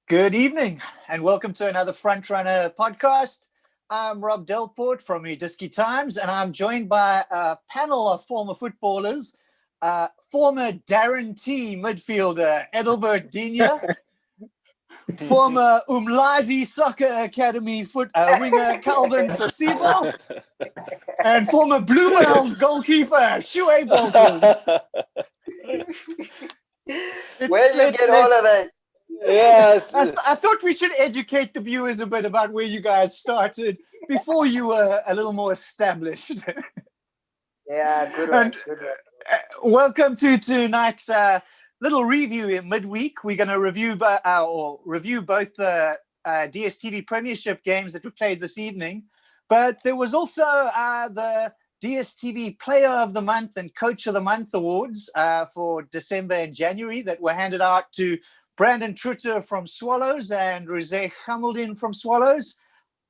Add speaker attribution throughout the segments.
Speaker 1: Good evening and welcome to another Frontrunner podcast. I'm Rob Delport from the Disky Times and I'm joined by a panel of former footballers, former Darren T midfielder Edelbert Dinya, former Umlazi Soccer Academy winger Calvin Sasibo, and former Bloem goalkeeper Shuey Bolters.
Speaker 2: Where did you get all of that?
Speaker 3: Yes.
Speaker 1: I thought we should educate the viewers a bit about where you guys started before you were a little more established.
Speaker 2: Yeah, good one.
Speaker 1: Welcome to tonight's little review in midweek. We're going to review both the DSTV Premiership games that were played this evening, but there was also the DSTV Player of the Month and Coach of the Month awards for December and January that were handed out to Brandon Trutter from Swallows and Rosé Gameldin from Swallows.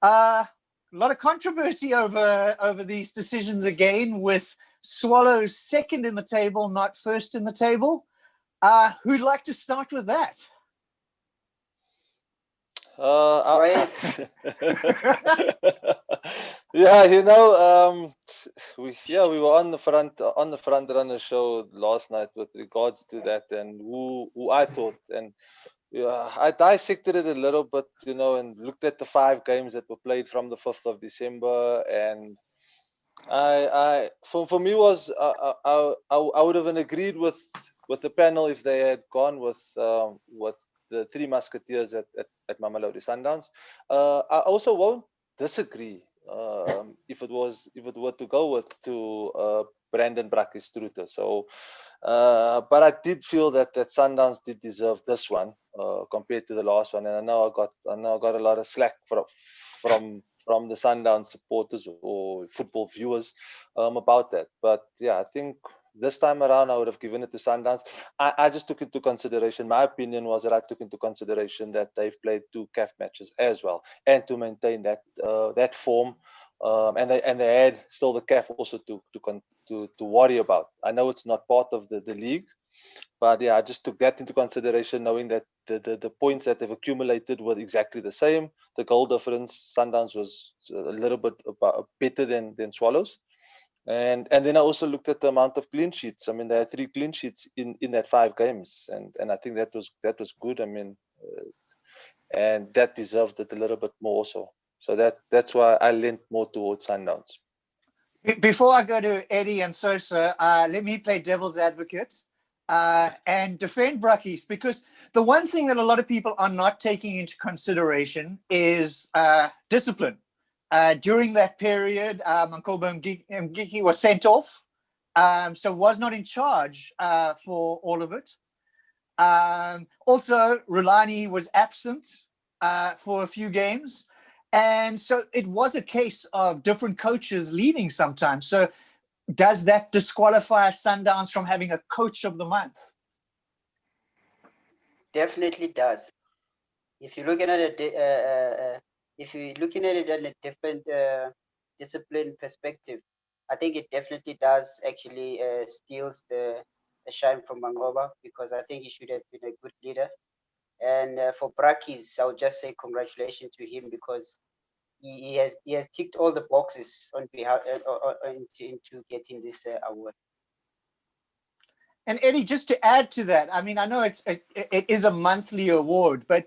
Speaker 1: A lot of controversy over these decisions again, with Swallows second in the table, not first in the table. Who'd like to start with that?
Speaker 3: Yeah, we were on the front runner show last night with regards to that and who I thought, and I dissected it a little bit, and looked at the 5 games that were played from the 5th of December, and for me was I would have agreed with the panel if they had gone with the 3 Musketeers at Mamelodi Sundowns. I also won't disagree if it were to go to Brandon Brackie's Trutter. So, but I did feel that Sundowns did deserve this one compared to the last one, and I know I got a lot of slack from the Sundowns supporters or football viewers about that. But yeah, I think this time around I would have given it to Sundowns. I just took into consideration, my opinion was that I took into consideration that they've played 2 CAF matches as well, and to maintain that form, and they had still the CAF also to worry about. I know it's not part of the league, but yeah, I just took that into consideration, knowing that the points that they've accumulated were exactly the same. The goal difference, Sundowns was a little bit better than Swallows. And then I also looked at the amount of clean sheets. I mean, there are 3 clean sheets in that 5 games, and I think that was good. I mean, and that deserved it a little bit more also. So that's why I leant more towards Sundowns.
Speaker 1: Before I go to Eddie and Sosa, let me play devil's advocate and defend Brackies, because the one thing that a lot of people are not taking into consideration is discipline. During that period, Mankoba Mgiki was sent off, so was not in charge for all of it. Also, Rulani was absent for a few games. And so it was a case of different coaches leading sometimes. So does that disqualify Sundowns from having a coach of the month?
Speaker 2: Definitely does. If you're looking at it, in a different discipline perspective, I think it definitely does actually steals the shine from Mangoba, because I think he should have been a good leader. And for Brackies, I would just say congratulations to him, because he has ticked all the boxes on behalf into getting this award.
Speaker 1: And Eddie, just to add to that, I mean, I know it is a monthly award, but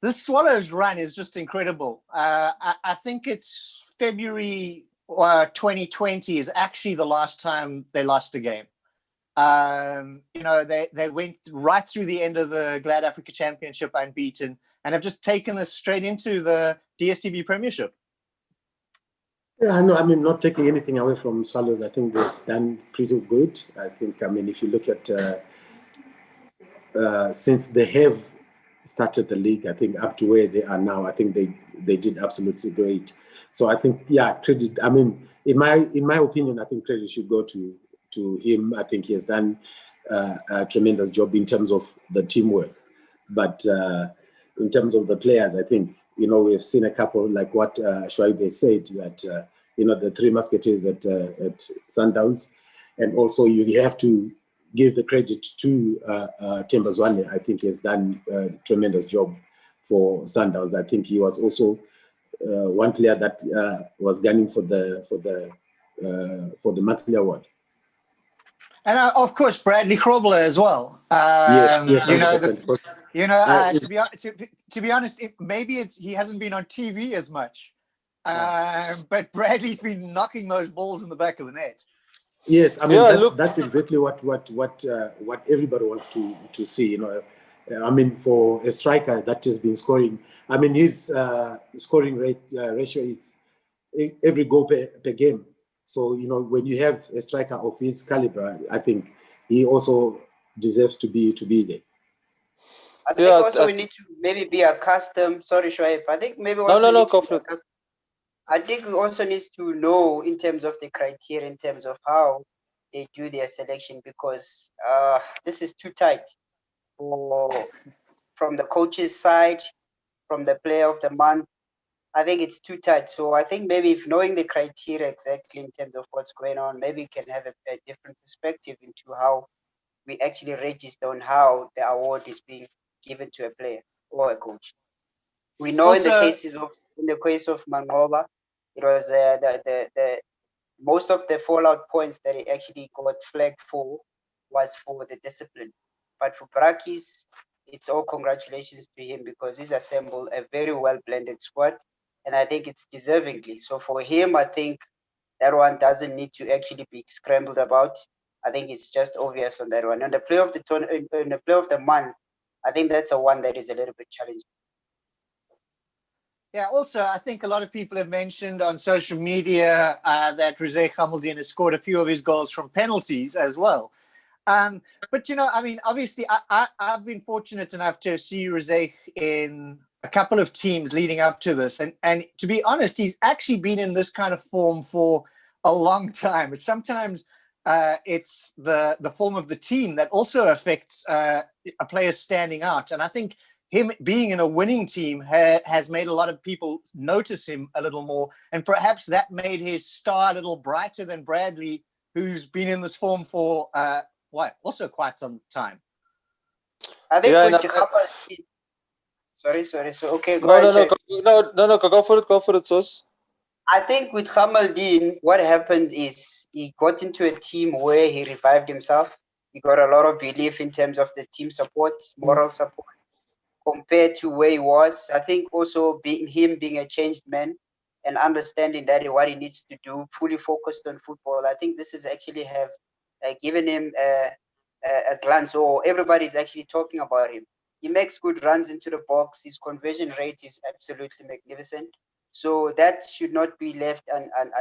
Speaker 1: this Swallows run is just incredible. I think it's February 2020 is actually the last time they lost a game. They went right through the end of the Glad Africa Championship unbeaten and have just taken this straight into the DSTV Premiership.
Speaker 4: Yeah, no, I mean, not taking anything away from Swallows, I think they've done pretty good. I think, I mean, if you look at since they have started the league, I think up to where they are now, I think they did absolutely great. So I think, yeah, credit. I mean, in my opinion, I think credit should go to him. I think he has done a tremendous job in terms of the teamwork. But in terms of the players, I think, we've seen a couple, like what Shoaib said, that, the 3 Musketeers at Sundowns. And also you have to give the credit to Themba Zwane. I think he has done a tremendous job for Sundowns. I think he was also one player that was gunning for the monthly award.
Speaker 1: And of course, Bradley Krobler as well.
Speaker 4: Yes,
Speaker 1: You know,
Speaker 4: 100%.
Speaker 1: to be honest, maybe he hasn't been on TV as much, but Bradley's been knocking those balls in the back of the net.
Speaker 4: Yes, I mean that's exactly what everybody wants to see. You know, I mean, for a striker that has been scoring, I mean, his scoring ratio is every goal per game. So, you know, when you have a striker of his caliber, I think he also deserves to be there.
Speaker 2: I think also we need to maybe be accustomed. Sorry, Shoaib. I think maybe also I think we also need to know in terms of the criteria, in terms of how they do their selection, because this is too tight from the coach's side, from the player of the month. I think it's too tight. So I think maybe if knowing the criteria exactly in terms of what's going on, maybe we can have a different perspective into how we actually register on how the award is being given to a player or a coach. We know also, in the case of Mangoba, it was the most of the fallout points that he actually got flagged for was for the discipline. But for Brakis, it's all congratulations to him because he's assembled a very well blended squad, and I think it's deservingly. So for him, I think that one doesn't need to actually be scrambled about. I think it's just obvious on that one. And the play of the month, I think that's a one that is a little bit challenging.
Speaker 1: Yeah, also, I think a lot of people have mentioned on social media that Rizé Gamaldeen has scored a few of his goals from penalties as well. But, you know, I mean, obviously, I've been fortunate enough to see Rizé in a couple of teams leading up to this. And to be honest, he's actually been in this kind of form for a long time. But sometimes it's the form of the team that also affects a player standing out. And I think him being in a winning team has made a lot of people notice him a little more. And perhaps that made his star a little brighter than Bradley, who's been in this form for also quite some time.
Speaker 2: I think sorry. So okay, go ahead.
Speaker 3: No, go for it, Sos.
Speaker 2: I think with Gamaldeen, what happened is he got into a team where he revived himself. He got a lot of belief in terms of the team support, moral support, compared to where he was. I think also him being a changed man and understanding that what he needs to do, fully focused on football. I think this is actually have given him a glance, or everybody's actually talking about him. He makes good runs into the box. His conversion rate is absolutely magnificent. So that should not be left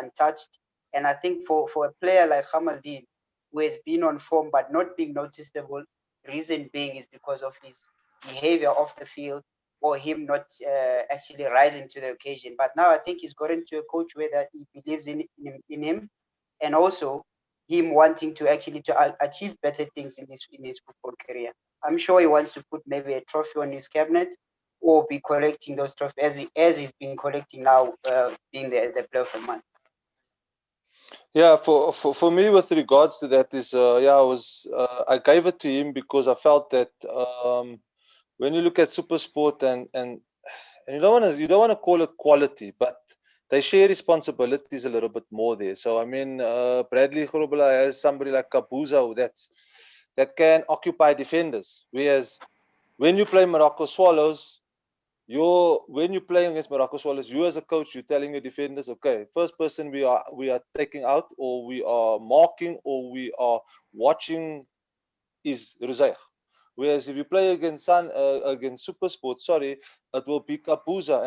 Speaker 2: untouched. And I think for a player like Gamaldeen, who has been on form but not being noticeable, reason being is because of his behavior off the field or him not actually rising to the occasion. But now I think he's gotten to a coach where that he believes in him, and also him wanting to actually achieve better things in his football career. I'm sure he wants to put maybe a trophy on his cabinet or be collecting those trophies as he's been collecting now, being the player of the month.
Speaker 3: Yeah, for me, with regards to that, is I gave it to him because I felt that when you look at Super Sport and you don't want to call it quality, but they share responsibilities a little bit more there. So I mean, Bradley Grobler has somebody like Kabuza that can occupy defenders, whereas when you play Morocco Swallows, when you're playing against Morocco Swallows, you as a coach, you're telling your defenders, okay, first person we are taking out, or we are marking, or we are watching is Rizé. Whereas if you play against Super Sport, it will be Kabuza,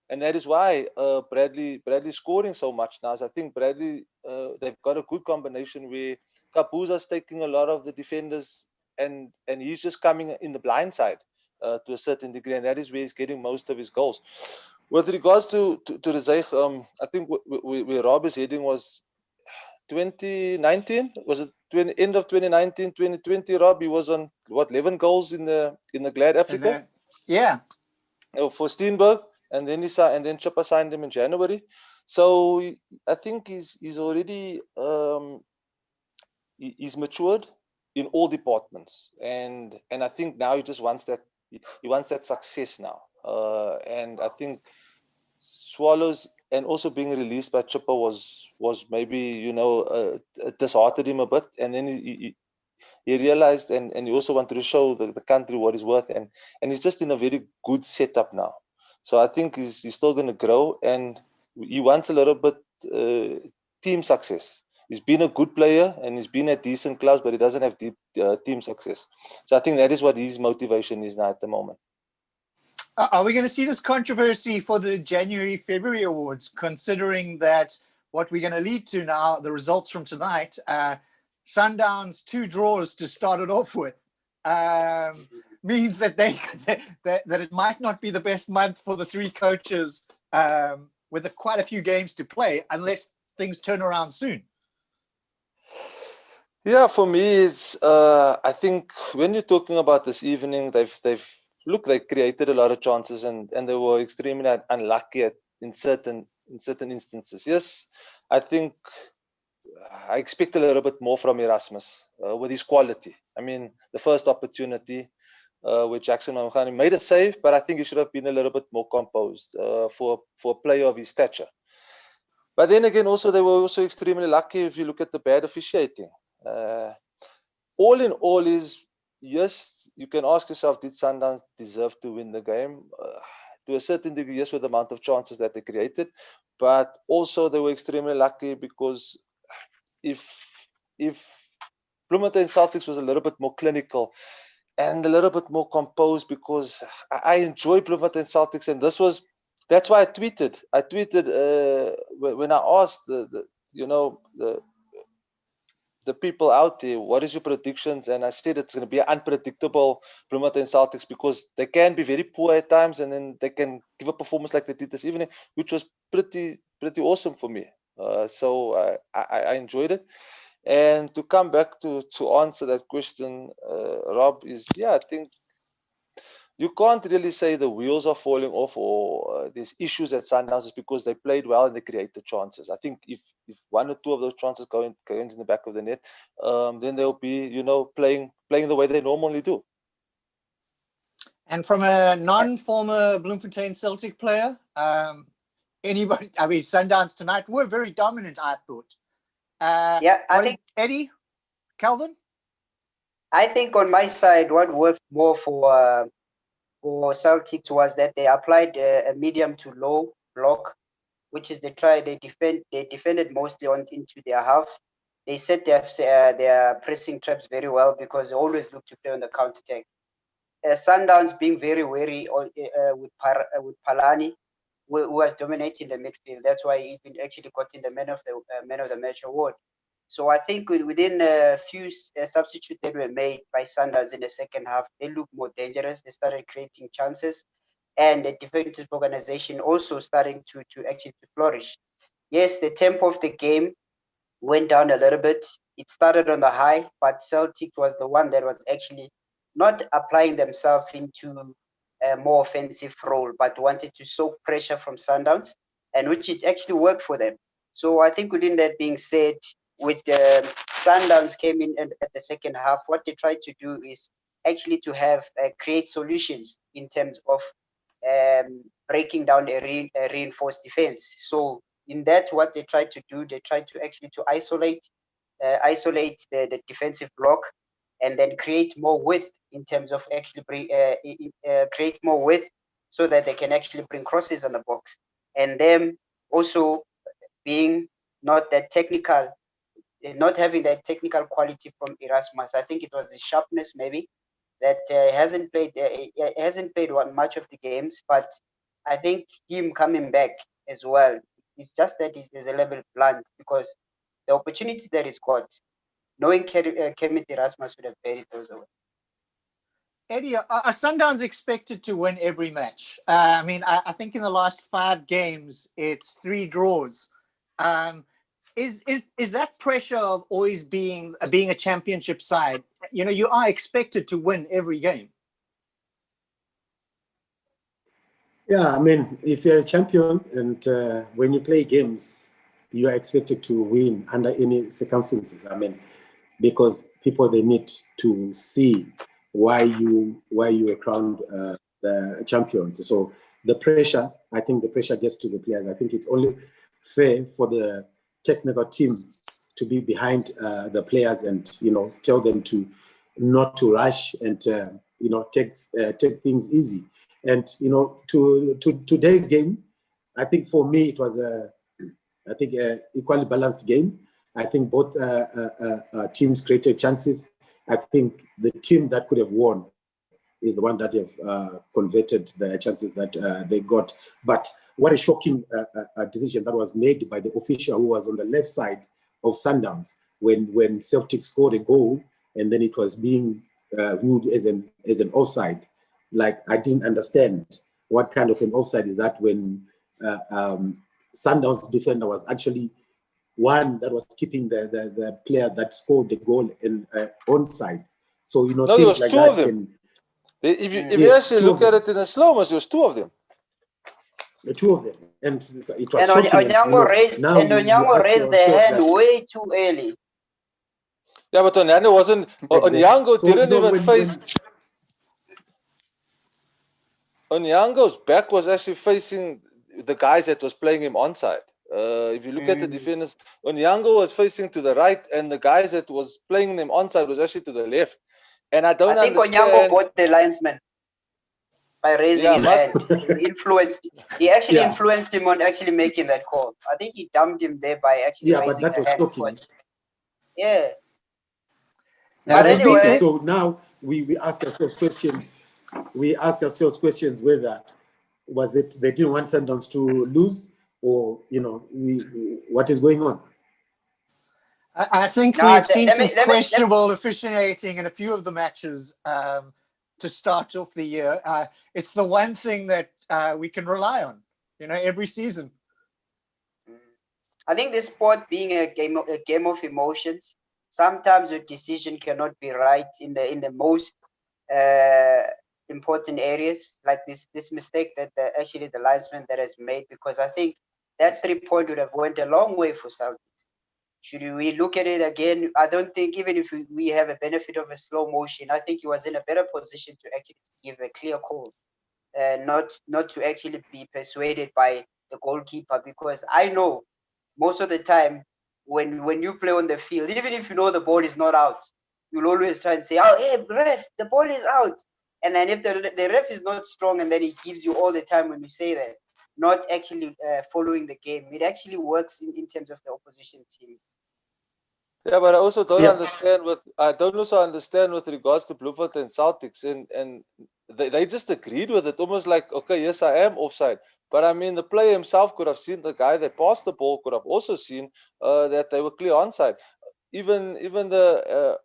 Speaker 3: and that is why Bradley's scoring so much now. So I think Bradley, they've got a good combination where Kabuza's taking a lot of the defenders, and he's just coming in the blind side to a certain degree, and that is where he's getting most of his goals. With regards to Rizé, I think where Rob is heading was 2019. Was it end of 2019, 2020? Rob, he was on 11 goals in the Glad Africa.
Speaker 1: Yeah.
Speaker 3: For Steenberg, and then Chippa signed him in January. So I think he's already he's matured in all departments, and I think now he just wants that success now. And I think Swallows and also being released by Chipper was maybe disheartened him a bit, and then he realized and he also wanted to show the country what he's worth, and he's just in a very good setup now. So I think he's still going to grow, and he wants a little bit team success. He's been a good player and he's been at decent clubs, but he doesn't have deep team success. So I think that is what his motivation is now at the moment.
Speaker 1: Are we going to see this controversy for the January-February awards, considering that what we're going to lead to now, the results from tonight, Sundowns 2 draws to start it off with, means that that it might not be the best month for the 3 coaches with quite a few games to play unless things turn around soon.
Speaker 3: Yeah, for me, it's I think when you're talking about this evening, they created a lot of chances and they were extremely unlucky in certain instances. Yes, I think I expect a little bit more from Erasmus with his quality. I mean, the first opportunity where Jackson Mamkhani made a save, but I think he should have been a little bit more composed for a player of his stature. But then again, also they were also extremely lucky if you look at the bad officiating. All in all is, yes, you can ask yourself, did Sundowns deserve to win the game? To a certain degree, yes, with the amount of chances that they created. But also they were extremely lucky because if Bloemfontein Celtics was a little bit more clinical and a little bit more composed, because I enjoy Bloemfontein Celtics, and that's why I tweeted. When I asked the people out there, what is your predictions? And I said it's going to be an unpredictable Bloemfontein Celtics because they can be very poor at times, and then they can give a performance like they did this evening, which was pretty awesome for me. So I enjoyed it. And to come back to answer that question, Rob, is, yeah, I think you can't really say the wheels are falling off or there's issues at Sundowns because they played well and they created chances. I think if 1 or 2 of those chances go into the back of the net, then they'll be, playing the way they normally do.
Speaker 1: And from a non-former Bloemfontein Celtic player, anybody? I mean, Sundowns tonight were very dominant, I thought.
Speaker 2: Yeah, I think
Speaker 1: Eddie, Calvin.
Speaker 2: I think on my side, what worked more for Celtics was that they applied a medium to low block, which is they defended mostly into their half. They set their pressing traps very well because they always look to play on the counter attack. Sundowns being very wary with Palani, who was dominating the midfield. That's why he even actually got in the man of the match award. So I think within a few substitutes that were made by Sundowns in the second half, they looked more dangerous. They started creating chances, and the defensive organization also starting to actually flourish. Yes, the tempo of the game went down a little bit. It started on the high, but Celtic was the one that was actually not applying themselves into a more offensive role, but wanted to soak pressure from Sundowns, and which it actually worked for them. So I think within that being said, with Sundowns came in at the second half, what they tried to do is actually to have create solutions in terms of breaking down a reinforced defense. So in that, what they tried to do, they tried to actually to isolate the defensive block, and then create more width in terms of actually create more width so that they can actually bring crosses on the box, and them also being not that technical. Not having that technical quality from Erasmus. I think it was the sharpness maybe that hasn't played much of the games, but I think him coming back as well, it's just that he's a level blunt because the opportunity that he's got, knowing Kermit Erasmus would have buried those away.
Speaker 1: Eddie, are Sundowns expected to win every match? I mean, I think in the last 5 games, it's 3 draws. Is that pressure of always being a championship side? You are expected to win every game.
Speaker 4: Yeah, I mean, if you're a champion and when you play games, you are expected to win under any circumstances. I mean, because people, they need to see why you were crowned the champions. So the pressure, I think the pressure gets to the players. I think it's only fair for the technical team to be behind the players and, you know, tell them to not to rush and, you know, take things easy. And, you know, to today's game, I think for me it was a equally balanced game. I think both teams created chances. I think the team that could have won is the one that have converted the chances that they got. But what a shocking decision that was made by the official who was on the left side of Sundowns when Celtic scored a goal and then it was being viewed as an offside. Like, I didn't understand what kind of an offside is that when Sundowns defender was actually one that was keeping the player that scored the goal in onside. So, you know,
Speaker 3: No, there was
Speaker 4: things like
Speaker 3: two
Speaker 4: that
Speaker 3: of them. If you
Speaker 4: Yes,
Speaker 3: actually look at it in a slow motion, there was two of them.
Speaker 4: The two of them, and it was
Speaker 2: And
Speaker 4: shocking.
Speaker 2: Onyango raised the hand way too early.
Speaker 3: Yeah, but Onyango wasn't.
Speaker 4: Exactly.
Speaker 3: Onyango
Speaker 4: So,
Speaker 3: didn't
Speaker 4: you know,
Speaker 3: even face. Onyango's back was actually facing the guys that was playing him onside. If you look at the defenders, Onyango was facing to the right, and the guys that was playing them onside was actually to the left. And I think
Speaker 2: Onyango got the linesman by raising his hand. He actually influenced him on actually making that call. I think he dumped him there by actually raising the hand. Yeah.
Speaker 4: But anyway, so now we ask ourselves questions. We ask ourselves questions whether was it they didn't want Sundowns to lose, or, you know, what is going on?
Speaker 1: I think we've seen some questionable officiating in a few of the matches to start off the year. It's the one thing that we can rely on, you know, every season.
Speaker 2: I think this sport being a game of emotions, sometimes your decision cannot be right in the most important areas, like this mistake that actually the linesman that has made, because I think that 3 point would have went a long way for Celtics. Should we look at it again? I don't think, even if we have a benefit of a slow motion, I think he was in a better position to actually give a clear call, not to actually be persuaded by the goalkeeper, because I know most of the time when you play on the field, even if you know the ball is not out, you'll always try and say, "Oh, hey, ref, the ball is out." And then if the ref is not strong, and then he gives you all the time when you say that, not actually following the game, it actually works in terms of the opposition team.
Speaker 3: Yeah, but I also don't understand with regards to Bloem and Celtics, and they just agreed with it, almost like, okay, yes, I am offside. But I mean, the player himself could have seen, the guy that passed the ball could have also seen that they were clear onside. Even the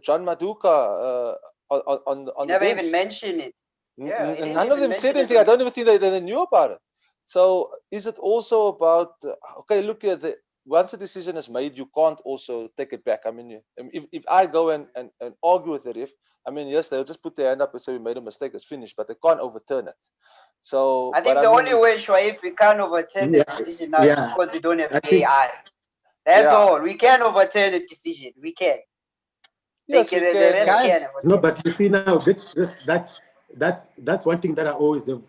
Speaker 3: John Maduka on the
Speaker 2: never
Speaker 3: bench.
Speaker 2: Even mentioned it. Yeah,
Speaker 3: none of them said anything. I don't even think they knew about it. So is it also about okay? Look at once a decision is made, you can't also take it back. I mean, if I go and argue with the ref, I mean, yes, they'll just put their hand up and say we made a mistake, it's finished, but they can't overturn it. So
Speaker 2: I think the only way, Shoaib, we can't overturn the decision now is because we don't have VAR. That's all. We can overturn the decision. We can.
Speaker 3: Yes, we can.
Speaker 1: Guys,
Speaker 4: no, but you see now, that's one thing that I always have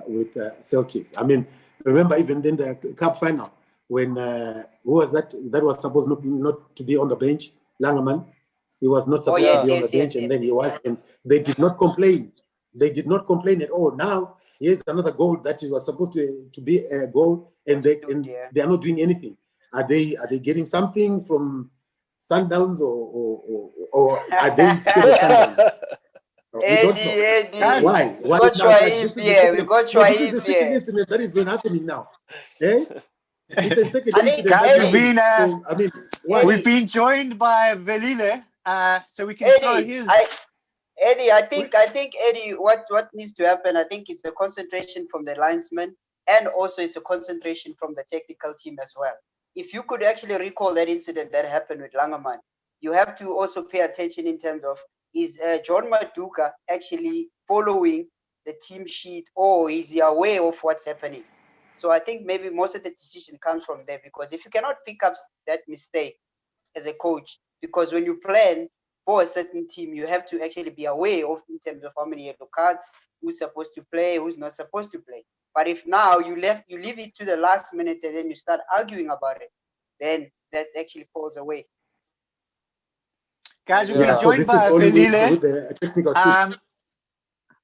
Speaker 4: with Celtics. I mean, remember even in the cup final when who was that was supposed not to be on the bench? Langerman. He was not supposed to be on the bench, and then he was, and they did not complain. They did not complain at all. Now here's another goal that was supposed to be a goal, and they are not doing anything. Are they getting something from Sundowns or are they scared of Sundowns? We don't know.
Speaker 2: Eddie.
Speaker 4: Why?
Speaker 2: We got Shoaib
Speaker 4: This is the second incident that has been happening now. Eh? It's the second incident.
Speaker 1: Guys, we've been joined by Velile, so we can throw his.
Speaker 2: Eddie, I think Eddie, what needs to happen? I think it's a concentration from the linesman, and also it's a concentration from the technical team as well. If you could actually recall that incident that happened with Langerman, you have to also pay attention in terms of, is John Maduka actually following the team sheet, or is he aware of what's happening? So I think maybe most of the decision comes from there, because if you cannot pick up that mistake as a coach, because when you plan for a certain team, you have to actually be aware of in terms of how many yellow cards, who's supposed to play, who's not supposed to play. But if now you leave it to the last minute and then you start arguing about it, then that actually falls away.
Speaker 1: Guys, we're joined by Velile.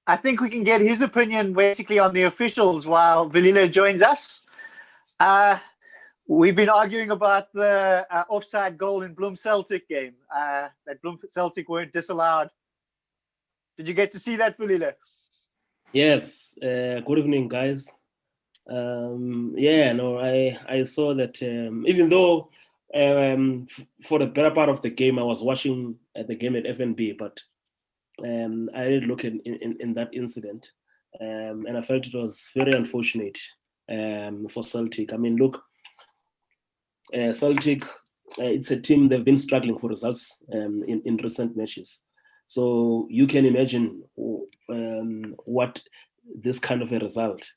Speaker 1: I think we can get his opinion basically on the officials while Velile joins us. We've been arguing about the offside goal in Bloem Celtic game, that Bloem Celtic weren't disallowed. Did you get to see that, Velile?
Speaker 5: Yes. Good evening, guys. I saw that even though for the better part of the game, I was watching the game at FNB, but I did look in that incident, and I felt it was very unfortunate for Celtic. I mean, look, Celtic, it's a team, they've been struggling for results in recent matches. So you can imagine what this kind of a result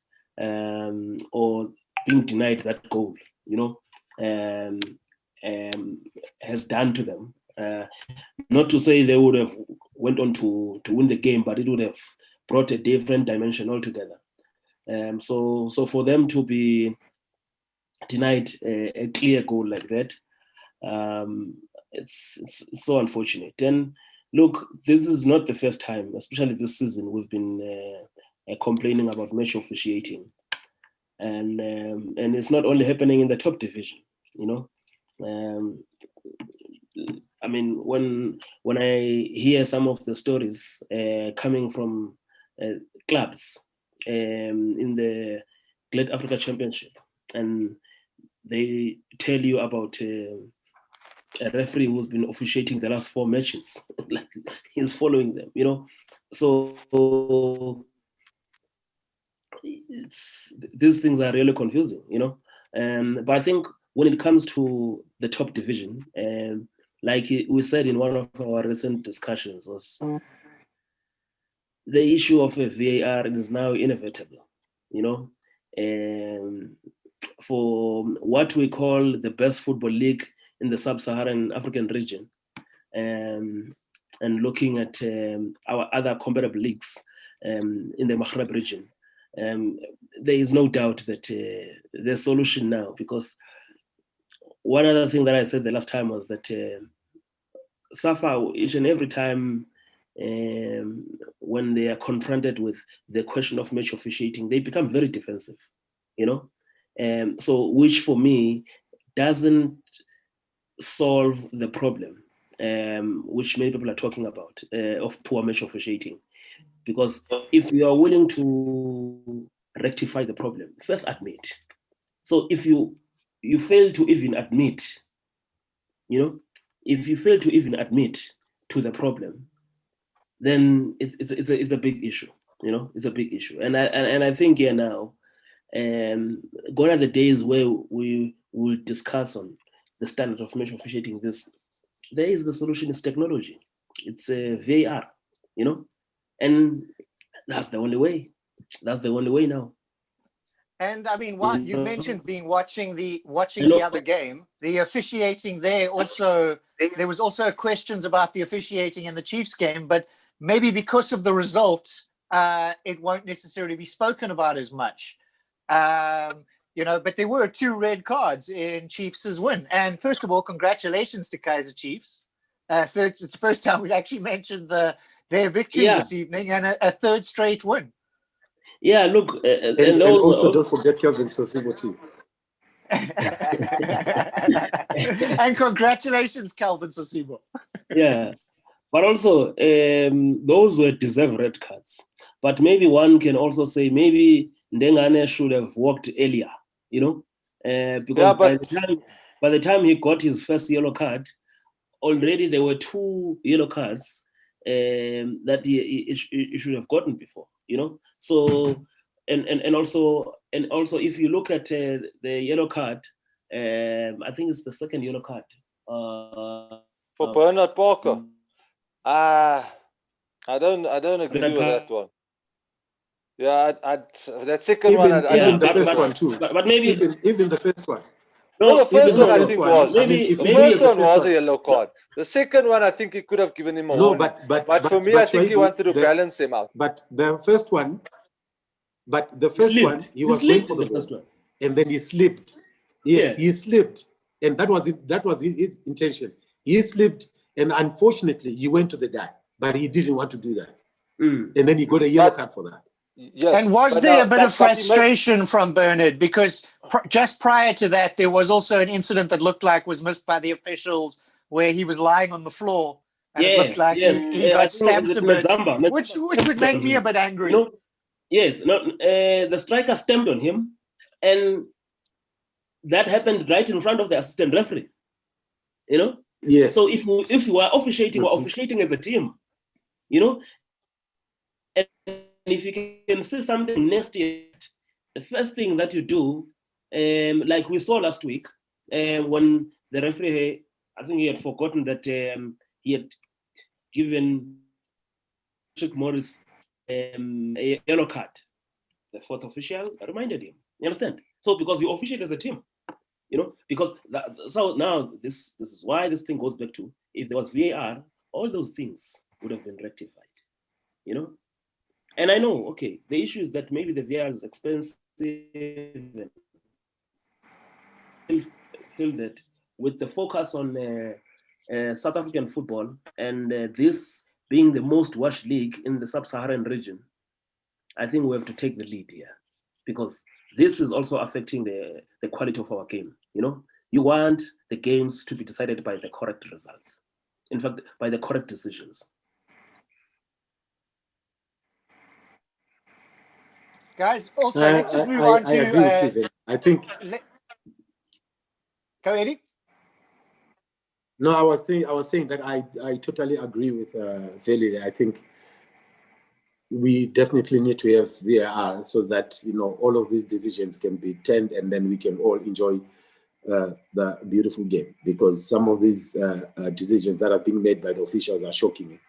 Speaker 5: or being denied that goal, has done to them. Not to say they would have went on to win the game, but it would have brought a different dimension altogether. So for them to be denied a clear goal like that, it's so unfortunate. And look, this is not the first time, especially this season, we've been complaining about match officiating, and it's not only happening in the top division. I mean, when I hear some of the stories coming from clubs in the Great Africa Championship, and they tell you about a referee who's been officiating the last 4 matches, like he's following them, So these things are really confusing, But I think when it comes to the top division, like we said in one of our recent discussions, was the issue of a VAR is now inevitable, for what we call the best football league in the sub-Saharan African region, and looking at our other comparable leagues in the Maghreb region, there is no doubt that the solution now, because one other thing that I said the last time was that SAFA, each and every time when they are confronted with the question of match officiating, they become very defensive, so which for me doesn't solve the problem, which many people are talking about, of poor match officiating. Because if you are willing to rectify the problem, first admit. So if you fail to even admit, if you fail to even admit to the problem, then it's a big issue. It's a big issue. And I think here now, gone are the days where we will discuss on the standard of match officiating. The solution is technology. It's a VAR, and that's the only way. That's the only way now.
Speaker 1: And I mean, what you mentioned watching the other game, the officiating there also, there was also questions about the officiating in the Chiefs game, but maybe because of the result, it won't necessarily be spoken about as much. But there were 2 red cards in Chiefs' win. And first of all, congratulations to Kaiser Chiefs. So it's the first time we've actually mentioned their victory this evening, and a 3rd straight win.
Speaker 5: Yeah, look,
Speaker 4: and also don't forget Kelvin Sosibo too.
Speaker 1: And congratulations, Kelvin Sosibo.
Speaker 5: Yeah, but also those were deserved red cards. But maybe one can also say maybe Ndengane should have walked earlier, because by the time he got his first yellow card, already there were 2 yellow cards that he should have gotten before, So and also if you look at the yellow card, I think it's the 2nd yellow card
Speaker 3: for Bernard Parker. I don't agree with that one. Yeah, that second one.
Speaker 5: But maybe
Speaker 4: even the first one.
Speaker 3: No, the first
Speaker 5: even
Speaker 3: one I
Speaker 5: the
Speaker 3: think
Speaker 5: first
Speaker 3: was.
Speaker 5: one, maybe-
Speaker 3: The
Speaker 5: maybe
Speaker 3: first
Speaker 5: the
Speaker 3: one
Speaker 4: first
Speaker 3: was a
Speaker 4: one-
Speaker 3: yellow card. The second one, I think he could have given him a
Speaker 4: No,
Speaker 3: warning.
Speaker 4: but
Speaker 3: For me, I think he
Speaker 4: Shaibu,
Speaker 3: wanted to balance them out.
Speaker 4: But the first one, he was going for the
Speaker 5: first
Speaker 4: ball,
Speaker 5: one.
Speaker 4: and then he slipped. Yes,
Speaker 5: Yeah.
Speaker 4: he slipped, and that was it. That was his intention. He slipped, and unfortunately, he went to the guy, but he didn't want to do that, and then he got a yellow card for that.
Speaker 3: Yes.
Speaker 1: And was
Speaker 3: but
Speaker 1: there
Speaker 3: now-
Speaker 1: a bit
Speaker 3: but-
Speaker 1: of
Speaker 3: but he made-
Speaker 1: frustration from Bernard? Because just prior to that, there was also an incident that looked like was missed by the officials where he was lying on the floor and it looked like he got stamped a bit, which would make me a bit angry.
Speaker 5: You know? Yes, the striker stamped on him, and that happened right in front of the assistant referee. You know?
Speaker 4: Yes.
Speaker 5: So if you are officiating, we're officiating as a team, you know? And if you can see something nasty, the first thing that you do, like we saw last week, when the referee, I think he had forgotten that he had given Chick Morris a yellow card. The fourth official reminded him. You understand? So because you officiate as a team, you know, because so now this is why this thing goes back to, if there was VAR, all those things would have been rectified, you know. And I know, okay, the issue is that maybe the VAR is expensive. And I feel that with the focus on South African football and this being the most watched league in the sub-Saharan region, I think we have to take the lead here, because this is also affecting the quality of our game. You know, you want the games to be decided by the correct results. In fact, by the correct decisions.
Speaker 1: Guys, also, let's just move on to...
Speaker 4: I agree with you there. I think...
Speaker 1: Go, Eddie.
Speaker 4: No, I was saying that I totally agree with Veli. I think we definitely need to have VAR so that, you know, all of these decisions can be turned and then we can all enjoy the beautiful game, because some of these decisions that are being made by the officials are shocking me.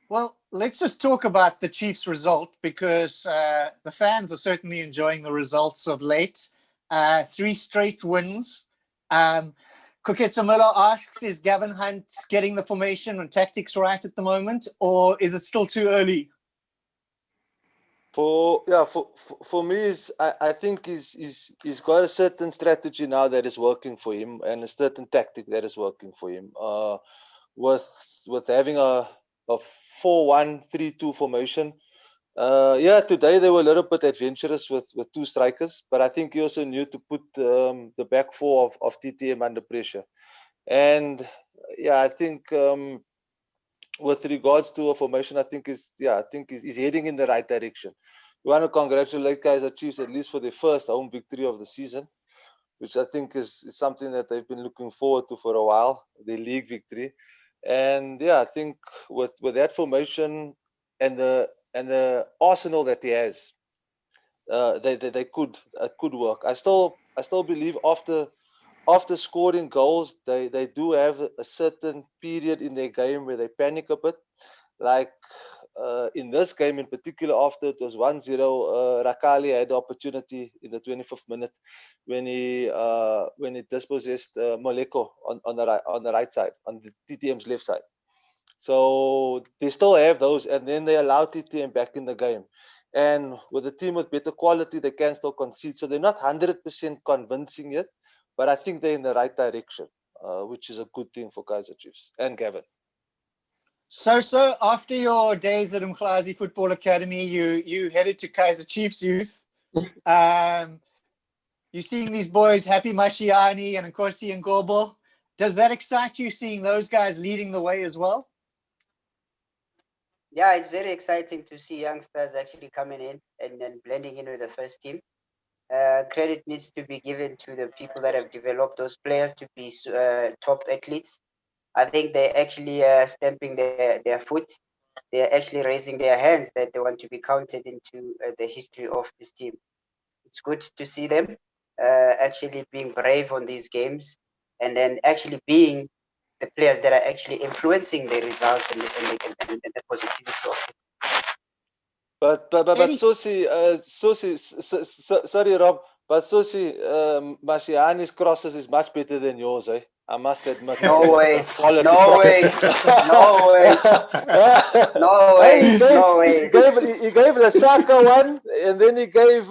Speaker 1: Well, let's just talk about the Chiefs' result, because the fans are certainly enjoying the results of late. 3 straight wins. Koketso Miller asks, is Gavin Hunt getting the formation and tactics right at the moment, or is it still too early?
Speaker 3: For me, I think he's got a certain strategy now that is working for him, and a certain tactic that is working for him. With having a 4-1-3-2 formation. Today they were a little bit adventurous with 2 strikers, but I think he also knew to put the back 4 of TTM under pressure. And I think with regards to a formation, I think he's heading in the right direction. We want to congratulate Kaiser Chiefs at least for their first home victory of the season, which I think is something that they've been looking forward to for a while, their league victory. And I think with that formation and the arsenal that he has, it could work. I still believe after scoring goals, they do have a certain period in their game where they panic a bit. Like in this game in particular, after it was 1-0, Rakali had the opportunity in the 25th minute when he dispossessed Moleko on the right side, on the TTM's left side. So they still have those, and then they allow TTM back in the game. And with a team with better quality, they can still concede. So they're not 100% convincing yet, but I think they're in the right direction, which is a good thing for Kaiser Chiefs and Gavin.
Speaker 1: So after your days at Umkhazi Football Academy, you headed to Kaiser Chiefs Youth. You're seeing these boys, Happy Mashiani and Nkosi and Gobo. Does that excite you, seeing those guys leading the way as well?
Speaker 2: Yeah, it's very exciting to see youngsters actually coming in and blending in with the first team. Credit needs to be given to the people that have developed those players to be top athletes. I think they're actually stamping their foot. They're actually raising their hands that they want to be counted into the history of this team. It's good to see them actually being brave on these games, and then actually being the players that are actually influencing the results and the positivity of it.
Speaker 3: But Sosi, sorry Rob, But Susi, Mashiani's crosses is much better than yours, eh? I must admit.
Speaker 2: No ways.
Speaker 3: Quality
Speaker 2: No
Speaker 3: crosses.
Speaker 2: ways. No ways. No
Speaker 3: Hey,
Speaker 2: ways. No ways.
Speaker 3: he gave the Saka one, and then he gave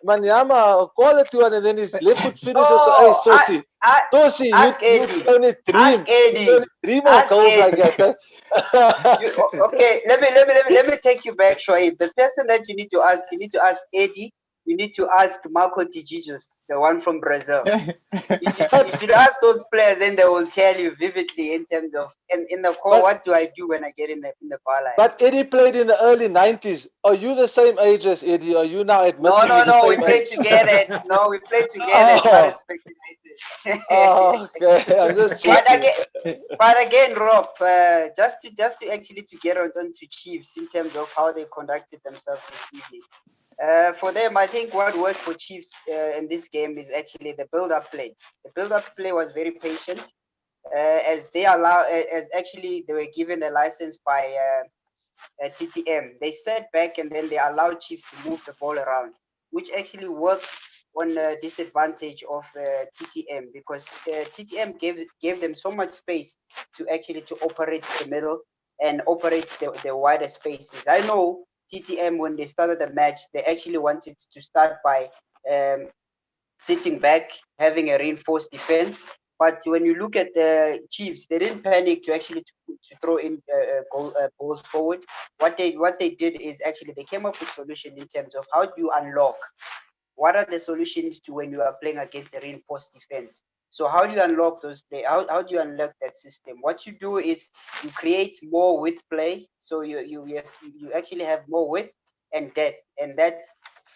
Speaker 3: Manyama a quality one, and then his left foot finishes. Hey, Susi. Susi,
Speaker 2: Ask
Speaker 3: you
Speaker 2: Eddie.
Speaker 3: can only dream.
Speaker 2: Ask Eddie.
Speaker 3: You can only dream of
Speaker 2: Ask
Speaker 3: goals like
Speaker 2: Eddie.
Speaker 3: that, eh?
Speaker 2: Okay, let me take you back, Shoaib. The person that you need to ask Eddie. You need to ask Marco Di Jesus, the one from Brazil. You should ask those players, then they will tell you vividly in terms of in the call, what do I do when I get in the bar line.
Speaker 3: But Eddie played in the early 90s. Are you the same age as Eddie? Are you now admitting
Speaker 2: No, we
Speaker 3: same
Speaker 2: played
Speaker 3: age?
Speaker 2: together. No, we played together.
Speaker 3: Oh.
Speaker 2: Oh,
Speaker 3: Okay. I'm just
Speaker 2: but again, Rob, just to actually to get onto Chiefs in terms of how they conducted themselves this evening. For them, I think what worked for Chiefs in this game is actually the build-up play. The build-up play was very patient, as actually they were given the license by TTM. They sat back and then they allowed Chiefs to move the ball around, which actually worked on the disadvantage of TTM, because TTM gave them so much space to operate the middle and operate the wider spaces. I know TTM, when they started the match, they actually wanted to start by sitting back, having a reinforced defense. But when you look at the Chiefs, they didn't panic to actually to throw in balls forward. What they did is actually they came up with solution in terms of how do you unlock. What are the solutions to when you are playing against a reinforced defense? So how do you unlock those play? How do you unlock that system? What you do is you create more width play. So you actually have more width and depth, and that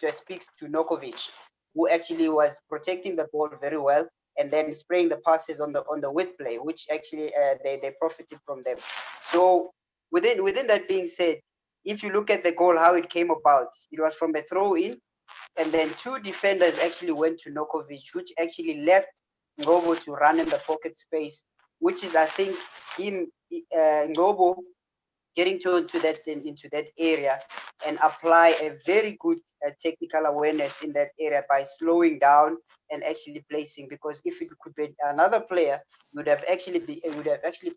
Speaker 2: just speaks to Nokovic, who actually was protecting the ball very well and then spraying the passes on the width play, which actually they profited from them. So within that being said, if you look at the goal, how it came about, it was from a throw in. And then two defenders actually went to Nokovic, which actually left Ngobo to run in the pocket space, which is, I think, Ngobo getting into that area and apply a very good technical awareness in that area by slowing down and actually placing. Because if it could be another player, would have actually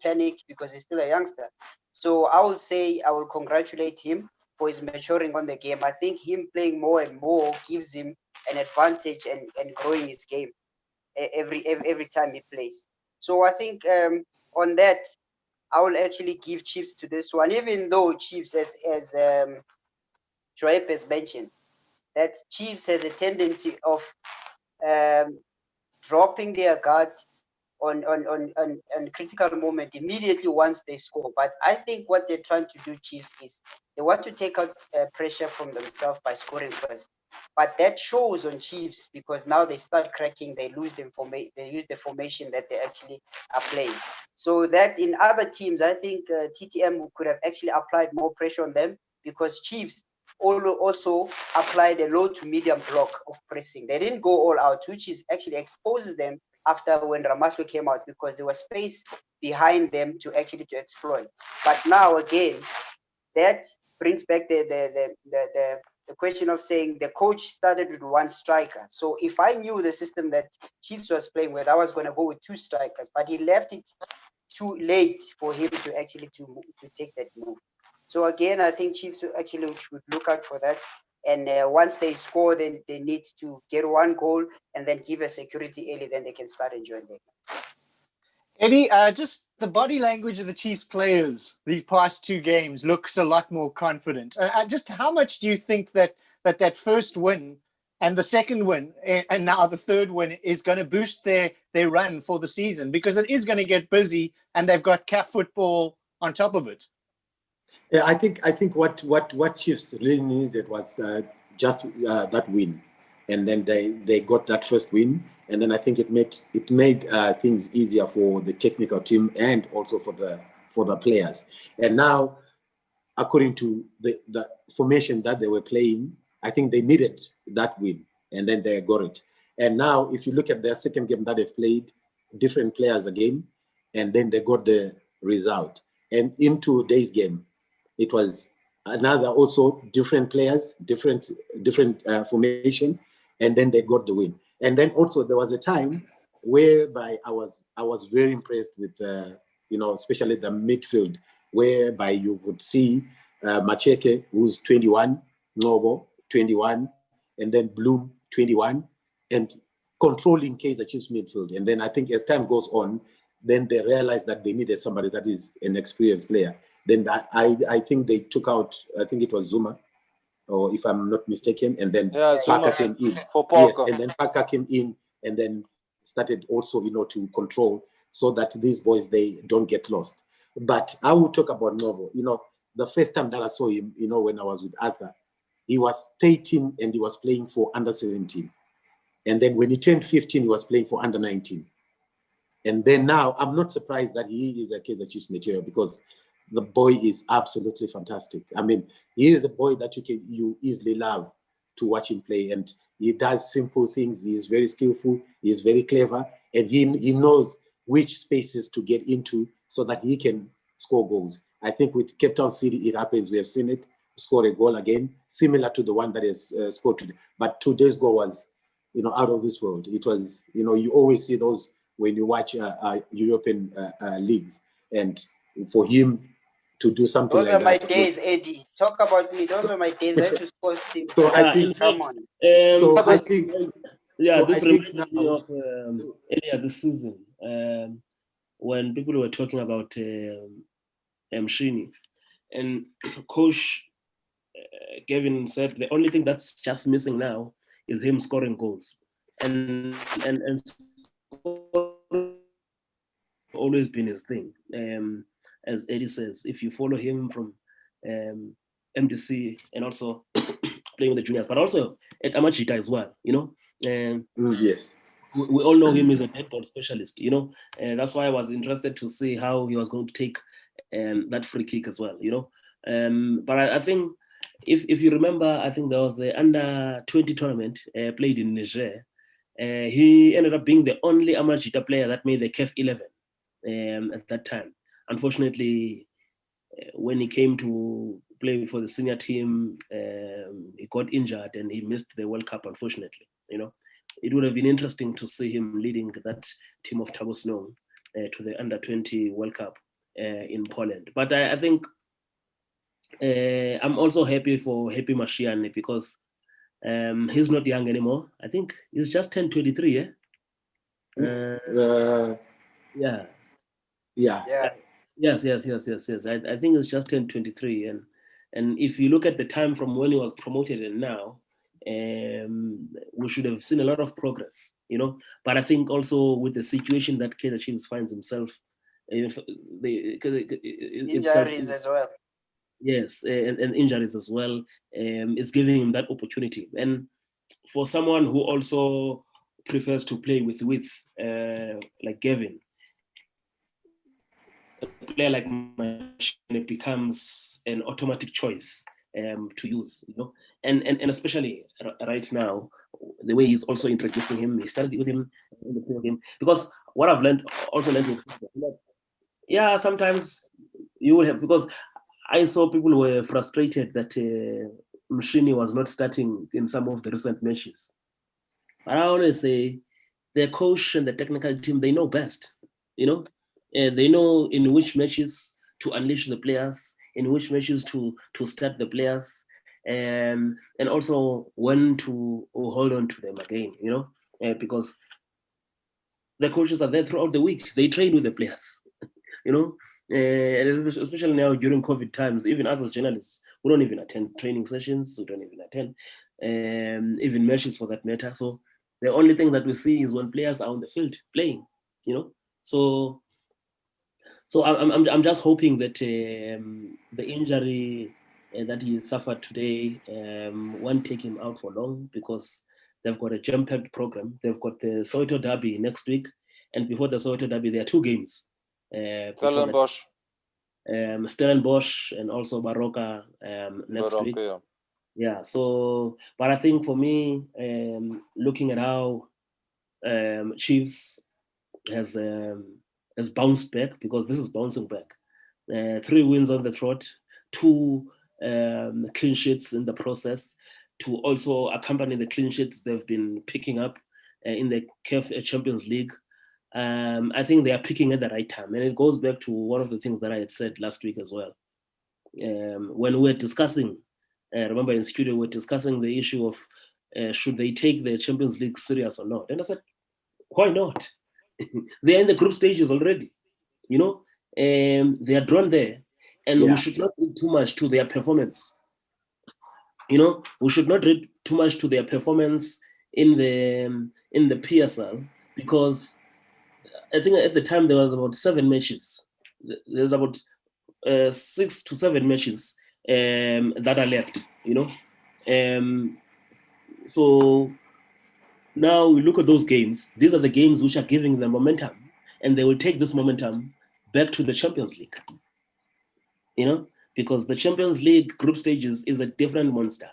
Speaker 2: panicked, because he's still a youngster. So I will congratulate him for his maturing on the game. I think him playing more and more gives him an advantage and growing his game every time he plays. So I think on that, I will actually give Chiefs to this one, even though Chiefs, as Shoaib has mentioned, that Chiefs has a tendency of dropping their guard on critical moment immediately once they score. But I think what they're trying to do, Chiefs, is they want to take out pressure from themselves by scoring first. But that shows on Chiefs, because now they start cracking, they use the formation that they actually are playing. So that in other teams, I think TTM could have actually applied more pressure on them, because Chiefs also applied a low to medium block of pressing. They didn't go all out, which is actually exposes them after when Ramaswe came out, because there was space behind them to exploit. But now again, that brings back the question of saying the coach started with one striker. So if I knew the system that Chiefs was playing with, I was going to go with two strikers, but he left it too late for him to actually to take that move. So again, I think Chiefs actually should look out for that. And once they score, then they need to get one goal and then give a security early, then they can start enjoying it.
Speaker 1: Eddie, just the body language of the Chiefs players these past two games looks a lot more confident. Just how much do you think that first win and the second win and now the third win is going to boost their run for the season? Because it is going to get busy and they've got CAF football on top of it.
Speaker 4: Yeah, I think what Chiefs really needed was just that win, and then they got that first win, and then I think it made things easier for the technical team and also for the players. And now, according to the formation that they were playing, I think they needed that win, and then they got it. And now, if you look at their second game that they've played, different players again, and then they got the result. And in today's game, it was another also different players, different formation, and then they got the win. And then also there was a time whereby I was very impressed with especially the midfield, whereby you would see Macheke, who's 21, Nobo 21, and then Bloem 21, and controlling Kaizer Chiefs midfield. And then I think as time goes on, then they realized that they needed somebody that is an experienced player. Then I think they took out, I think it was Zuma, or if I'm not mistaken, and then Parker came in.
Speaker 3: For Parker.
Speaker 4: Yes, and then Parker came in and then started also, to control so that these boys, they don't get lost. But I will talk about Novo. The first time that I saw him, when I was with Arthur, he was 13 and he was playing for under 17. And then when he turned 15, he was playing for under 19. And then now I'm not surprised that he is a Kaizer Chiefs material, because the boy is absolutely fantastic. I mean, he is a boy that you easily love to watch him play, and he does simple things. He is very skillful. He is very clever, and he knows which spaces to get into so that he can score goals. I think with Cape Town City, it happens. We have seen it, score a goal again, similar to the one that is scored today. But today's goal was, out of this world. It was, you always see those when you watch European leagues, and for him to do something
Speaker 2: those
Speaker 4: like
Speaker 2: were my
Speaker 4: that.
Speaker 2: days, Eddie. Talk about me. Those were my days. I had to score things.
Speaker 4: So I think,
Speaker 2: come on.
Speaker 5: This
Speaker 4: think
Speaker 5: reminds me of earlier this season, when people were talking about Mshini, and Coach Kevin said the only thing that's just missing now is him scoring goals, and always been his thing. As Eddie says, if you follow him from MDC and also playing with the juniors, but also at Amachita as well,
Speaker 4: yes,
Speaker 5: we all know him as a dead ball specialist, and that's why I was interested to see how he was going to take that free kick as well, but I think if you remember, I think there was the under 20 tournament played in Niger. He ended up being the only Amachita player that made the KEF 11 at that time. Unfortunately, when he came to play for the senior team, he got injured and he missed the World Cup, unfortunately. It would have been interesting to see him leading that team of Thabo Snow to the under 20 World Cup in Poland. But I think I'm also happy for Happy Mashiane, because he's not young anymore. I think he's just turned 23, yeah. Yes. I think it's just turned 23, and if you look at the time from when he was promoted and now, we should have seen a lot of progress, But I think also with the situation that Kaizer Chiefs finds himself,
Speaker 2: injuries as well.
Speaker 5: Yes, and injuries as well, is giving him that opportunity. And for someone who also prefers to play with like Gavin, a player like Machine becomes an automatic choice to use, and especially right now, the way he's also introducing him, he started with him in the game, because what I've learned with, sometimes you will have, because I saw people were frustrated that Mshini was not starting in some of the recent matches. But I always say the coach and the technical team, they know best, they know in which matches to unleash the players, in which matches to start the players, and also when to hold on to them again, because the coaches are there throughout the week. They train with the players, and especially now during COVID times, even us as journalists, we don't even attend training sessions, we don't even attend even matches for that matter. So the only thing that we see is when players are on the field playing, So I'm just hoping that the injury that he suffered today won't take him out for long, because they've got a jam-packed program. They've got the Soweto Derby next week, and before the Soweto Derby, there are 2 games.
Speaker 3: Stellenbosch,
Speaker 5: and also Baroka next week. Yeah. So, but I think for me, looking at how Chiefs has bounced back, because this is bouncing back. 3 wins on the trot, 2 clean sheets in the process, to also accompany the clean sheets they've been picking up in the CAF Champions League. I think they are picking at the right time. And it goes back to one of the things that I had said last week as well. When we were discussing, remember in studio, we were discussing the issue of should they take the Champions League serious or not? And I said, why not? They are in the group stages already. You know, they are drawn there. And we should not read too much to their performance. You know, we should not read too much to their performance in the PSL, because I think at the time there was about 7 matches. There's about 6 to 7 matches that are left, you know. So now we look at those games. These are the games which are giving them momentum, and they will take this momentum back to the Champions League, you know, because the Champions League group stages is a different monster.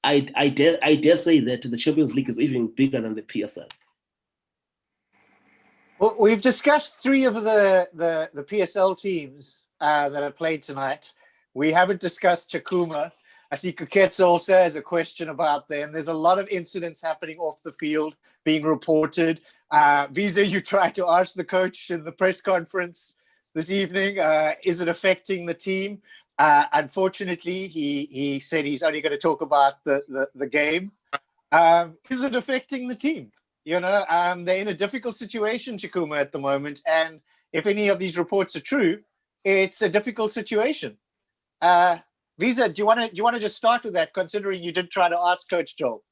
Speaker 5: I dare say that the Champions League is even bigger than the PSL.
Speaker 1: Well, we've discussed 3 of the PSL teams that have played tonight. We haven't discussed Chakuma. I see Kuketsa also has a question about them. There's a lot of incidents happening off the field being reported. Visa, you tried to ask the coach in the press conference this evening, is it affecting the team? Unfortunately, he said he's only going to talk about the game. Is it affecting the team? You know, they're in a difficult situation, Chakuma, at the moment. And if any of these reports are true, it's a difficult situation. Visa, do you want to just start with that, considering you did try to ask Coach Joel?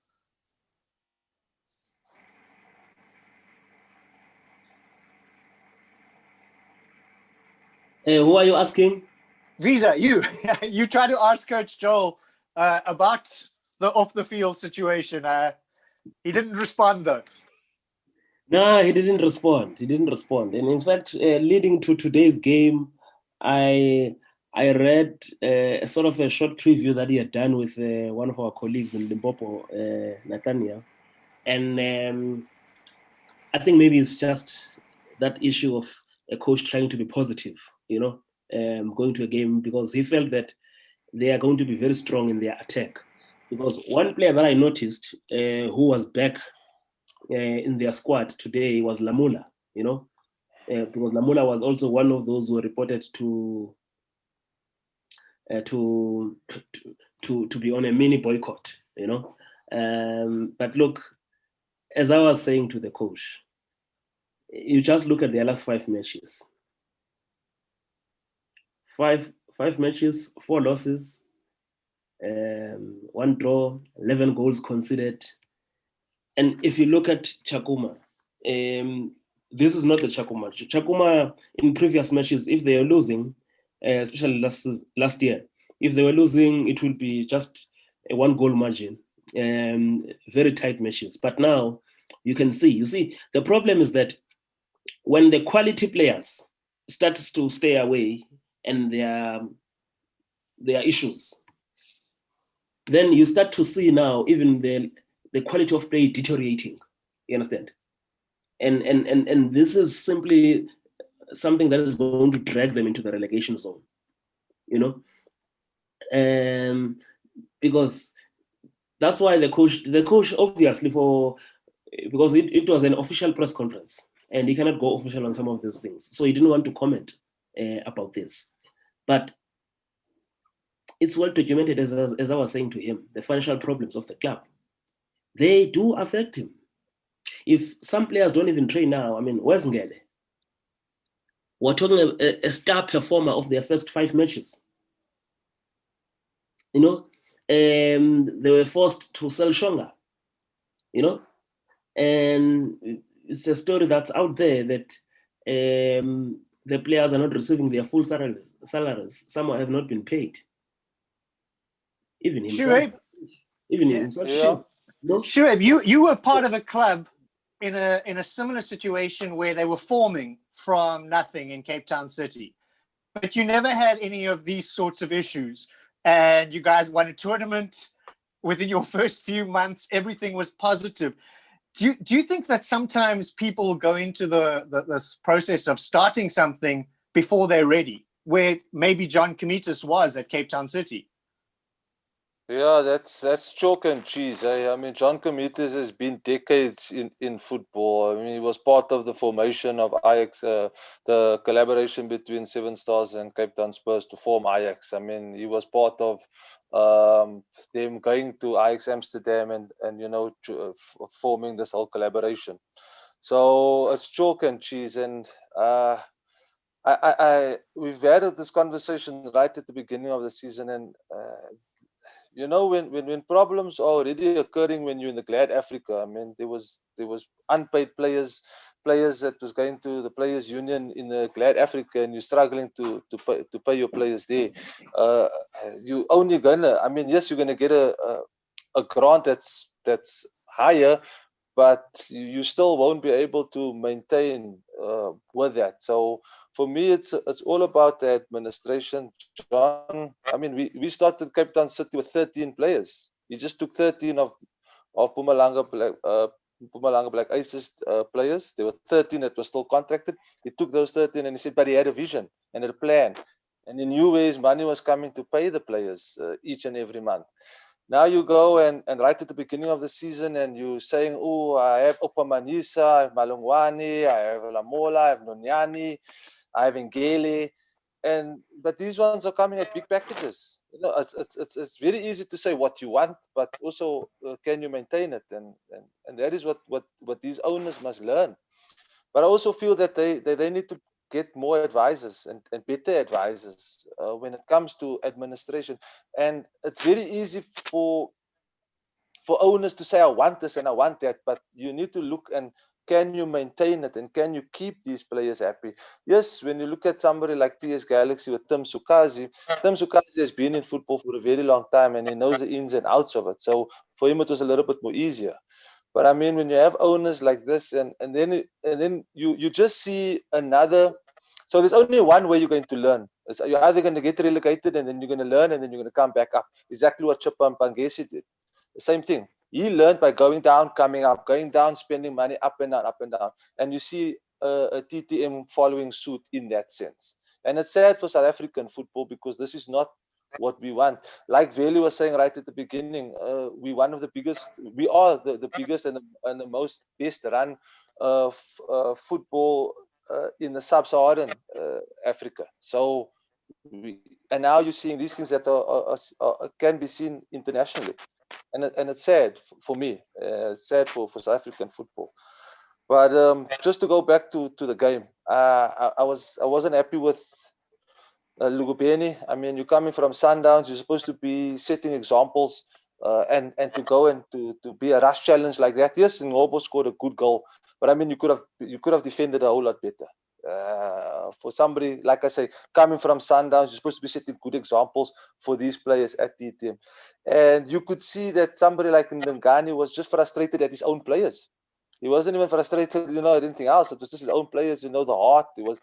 Speaker 5: Who are you asking?
Speaker 1: Visa, you tried to ask Coach Joel about the off-the-field situation. He didn't respond, though.
Speaker 5: No, he didn't respond. And in fact, leading to today's game, I read sort of a short preview that he had done with one of our colleagues in Limpopo, Nathaniel. And I think maybe it's just that issue of a coach trying to be positive, you know, going to a game, because he felt that they are going to be very strong in their attack. Because one player that I noticed who was back in their squad today was Lamula, you know, because Lamula was also one of those who were reported to be on a mini boycott, you know. But look, as I was saying to the coach, you just look at their last 5 matches. 5 matches, 4 losses, 1 draw, 11 goals conceded. And if you look at Chakuma, this is not the Chakuma. Chakuma in previous matches, if they are losing, especially last year, if they were losing, it will be just a 1-goal margin, very tight matches. But now you see, the problem is that when the quality players start to stay away and there are issues, then you start to see now even the quality of play deteriorating. You understand? And this is simply something that is going to drag them into the relegation zone, you know? Because that's why the coach obviously because it was an official press conference and he cannot go official on some of these things. So he didn't want to comment about this. But it's well documented, as I was saying to him, the financial problems of the club. They do affect him. If some players don't even train now, I mean, where's Ngele? We're talking a star performer of their first 5 matches. You know, they were forced to sell Shonga, you know, and it's a story that's out there that the players are not receiving their full salaries. Some have not been paid. Even himself.
Speaker 1: Sure. Sure, you were part of a club in a similar situation where they were forming from nothing in Cape Town City, but you never had any of these sorts of issues, and you guys won a tournament within your first few months. Everything was positive. Do you think that sometimes people go into this process of starting something before they're ready, where maybe John Komitas was at Cape Town City?
Speaker 3: Yeah, that's chalk and cheese. I mean, John Comites has been decades in football. I mean, he was part of the formation of Ajax, the collaboration between Seven Stars and Cape Town Spurs to form Ajax. I mean, he was part of them going to Ajax Amsterdam and forming this whole collaboration. So it's chalk and cheese, and we've had this conversation right at the beginning of the season, and when problems are already occurring when you're in the Glad Africa. I mean, there was unpaid players that was going to the players union in the Glad Africa, and you're struggling to pay your players there. uh, you only gonna, I mean, yes, you're gonna get a grant that's higher, but you still won't be able to maintain with that. So for me, it's all about the administration. John, I mean, we started Cape Town City with 13 players. He just took 13 of Pumalanga Black Aces players. There were 13 that were still contracted. He took those 13 and he said, but he had a vision and a plan, and he knew ways money was coming to pay the players each and every month. Now you go and right at the beginning of the season, and you're saying, oh, I have Opa Manisa, I have Malungwani, I have Lamola, I have Nonyani, I have Ngele, but these ones are coming at big packages. It's very easy to say what you want, but also can you maintain it? And that is what these owners must learn. But I also feel that they need to get more advisors and better advisors when it comes to administration. And it's very easy for owners to say, I want this and I want that, but you need to look and can you maintain it and can you keep these players happy? Yes, when you look at somebody like TS Galaxy with Tim Sukazi has been in football for a very long time and he knows the ins and outs of it. So for him, it was a little bit more easier. But I mean, when you have owners like this, and then you just see another. So there's only one way you're going to learn. You're either going to get relegated and then you're going to learn and then you're going to come back up. Exactly what Chippa and Pangesi did. The same thing. He learned by going down, coming up, going down, spending money, up and down, up and down. And you see a TTM following suit in that sense. And it's sad for South African football because this is not what we want. Like Veli was saying right at the beginning, we are the biggest and the most best run football in the sub-Saharan Africa. So and now you're seeing these things that can be seen internationally, and it's sad for me. It's sad for South African football. But just to go back to the game, I wasn't happy with Lugubeni. I mean, you're coming from Sundowns. You're supposed to be setting examples, and to go and to be a rush challenge like that. Yes, Ngobo scored a good goal, but I mean, you could have defended a whole lot better. For somebody like I say, coming from Sundowns, you're supposed to be setting good examples for these players at TTM, and you could see that somebody like Ndengani was just frustrated at his own players. He wasn't even frustrated, at anything else. It was just his own players, the heart. It was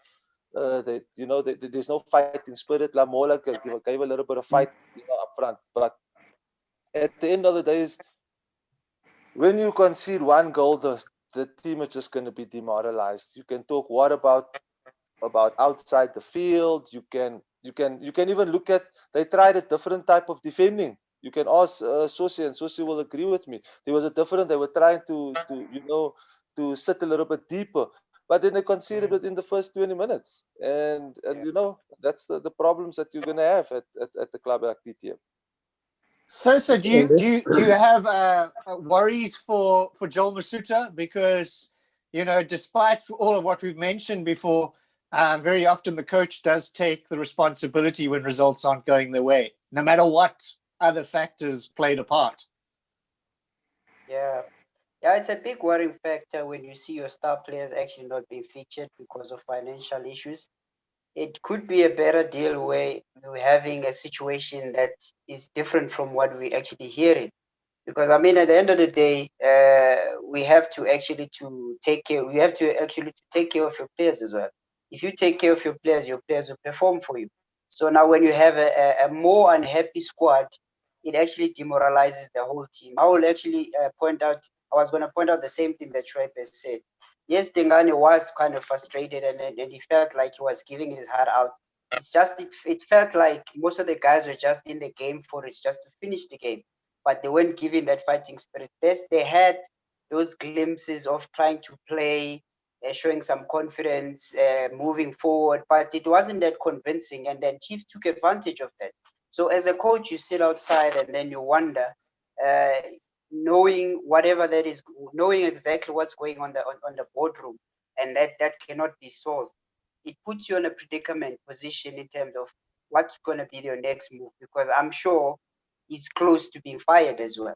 Speaker 3: there's no fighting spirit. Lamola gave a little bit of fight, up front. But at the end of the day, when you concede one goal, the team is just going to be demoralized. You can talk what about outside the field. You can even look at, they tried a different type of defending. You can ask Sosi, and Sosi will agree with me. They were trying to sit a little bit deeper. But then they conceded it in the first 20 minutes. And that's the problems that you're going to have at the club like TTM.
Speaker 1: So do you have worries for Joel Masuta? Because, despite all of what we've mentioned before, very often the coach does take the responsibility when results aren't going their way, no matter what other factors played a part.
Speaker 2: Yeah, it's a big worrying factor when you see your star players actually not being featured because of financial issues. It could be a better deal where we're having a situation that is different from what we're actually hearing. Because I mean, at the end of the day, we have to actually take care of your players as well. If you take care of your players will perform for you. So now when you have a more unhappy squad, it actually demoralizes the whole team. I will actually I was going to point out the same thing that Schweppe said. Yes, Dengane was kind of frustrated and he felt like he was giving his heart out. it felt like most of the guys were just in the game for it, just to finish the game, but they weren't given that fighting spirit. They had those glimpses of trying to play, showing some confidence, moving forward, but it wasn't that convincing, and then Chiefs took advantage of that. So as a coach, you sit outside and then you wonder, knowing whatever that is, knowing exactly what's going on the boardroom, and that cannot be solved. It puts you in a predicament position in terms of what's going to be your next move, because I'm sure he's close to being fired as well.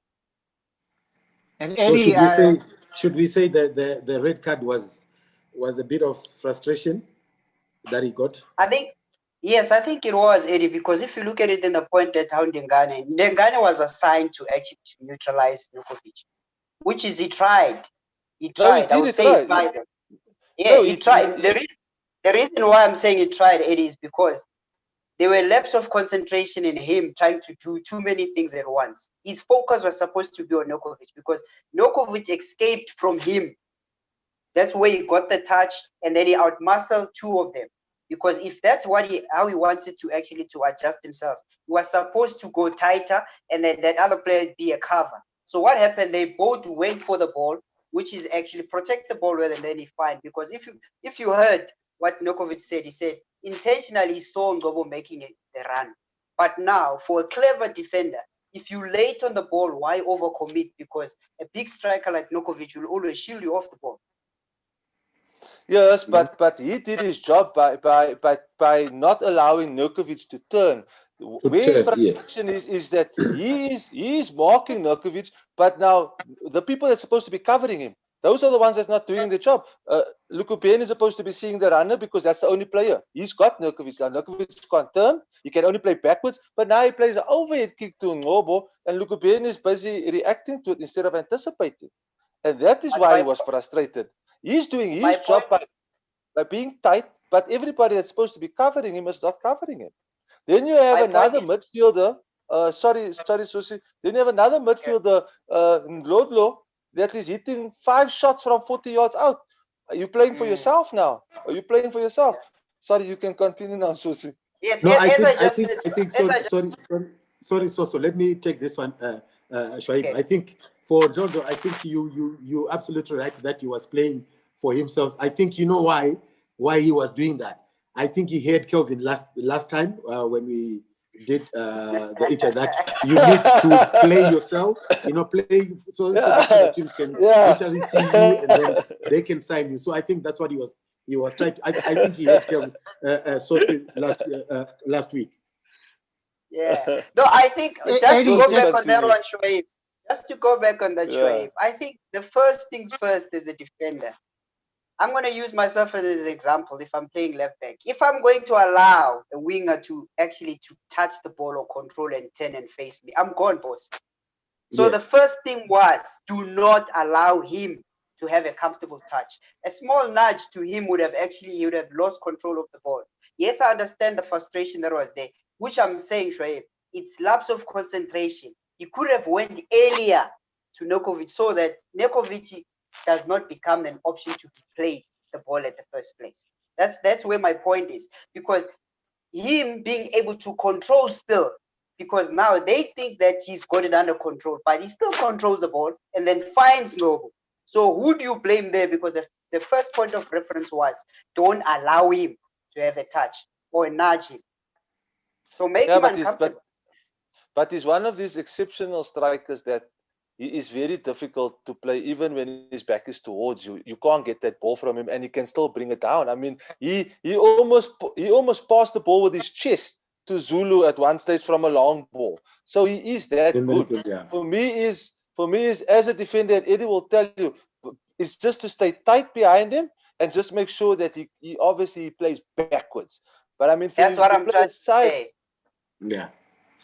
Speaker 1: And
Speaker 4: So
Speaker 1: Eddie,
Speaker 4: should we say that the red card was a bit of frustration that he got?
Speaker 2: I think it was, Eddie, because if you look at it in the point that how Ndengane was assigned to actually neutralize Nukovic, which is he tried. He tried.
Speaker 3: No,
Speaker 2: I would say he tried. Yeah,
Speaker 3: No,
Speaker 2: he tried. The reason why I'm saying he tried, Eddie, is because there were lapses of concentration in him trying to do too many things at once. His focus was supposed to be on Nukovic, because Nukovic escaped from him. That's where he got the touch, and then he outmuscled two of them. Because if that's how he wanted to actually to adjust himself, he was supposed to go tighter, and then that other player would be a cover. So what happened? They both went for the ball, which is actually protect the ball well, and then he find. Because if you heard what Nukovic said, he said intentionally he saw Ngobo making the run. But now, for a clever defender, if you late on the ball, why overcommit? Because a big striker like Nukovic will always shield you off the ball.
Speaker 3: Yes, but he did his job by not allowing Nurkovic to turn. Where his frustration is that he is marking Nurkovic, but now the people that's supposed to be covering him, those are the ones that's not doing the job. Lukubien is supposed to be seeing the runner because that's the only player. He's got Nurkovic. Now Nurkovic can't turn. He can only play backwards, but now he plays an overhead kick to Ngobo, and Lukubien is busy reacting to it instead of anticipating. And that is why he was frustrated. He's doing his job by being tight, but everybody that's supposed to be covering him is not covering him. Then you have another midfielder. Sorry, Susi. Then you have another midfielder, Ndlodlo, that is hitting 5 shots from 40 yards out. Are you playing for yourself now? Are you playing for yourself? Sorry, you can continue now, Susi.
Speaker 2: Yes,
Speaker 4: no,
Speaker 2: I
Speaker 4: think. Sorry, so let me take this one, Shoaib.
Speaker 2: Okay.
Speaker 4: I think for Jojo, I think you absolutely right that he was playing for himself. I think you know why he was doing that. I think he heard Kelvin last time when we did the interview that you need to play yourself, play so that the teams can literally see you and then they can sign you. So I think that's what he was trying to, I think he heard Kelvin last week.
Speaker 2: Yeah. No, I think just to go back on that one, Shoaib. Just to go back on that, Shoaib. I think the first things first as a defender. I'm going to use myself as an example if I'm playing left back. If I'm going to allow a winger to actually to touch the ball or control and turn and face me, I'm gone, boss. So the first thing was, do not allow him to have a comfortable touch. A small nudge to him he would have lost control of the ball. Yes, I understand the frustration that was there, which I'm saying, Shoaib, it's lapse of concentration. He could have went earlier to Nukovic so that Nukovic does not become an option to be played the ball at the first place. That's where my point is, because him being able to control still, because now they think that he's got it under control, but he still controls the ball and then finds Ngobo. So who do you blame there? Because the first point of reference was don't allow him to have a touch or nudge him. So make him uncomfortable.
Speaker 3: But he's one of these exceptional strikers that he is very difficult to play even when his back is towards you. You can't get that ball from him and he can still bring it down. I mean, he almost passed the ball with his chest to Zulu at one stage from a long ball. So he is that good.
Speaker 4: Yeah.
Speaker 3: For me is as a defender, and Eddie will tell you, is just to stay tight behind him and just make sure that he obviously plays backwards. But I mean,
Speaker 2: that's what I'm trying to say.
Speaker 4: Yeah.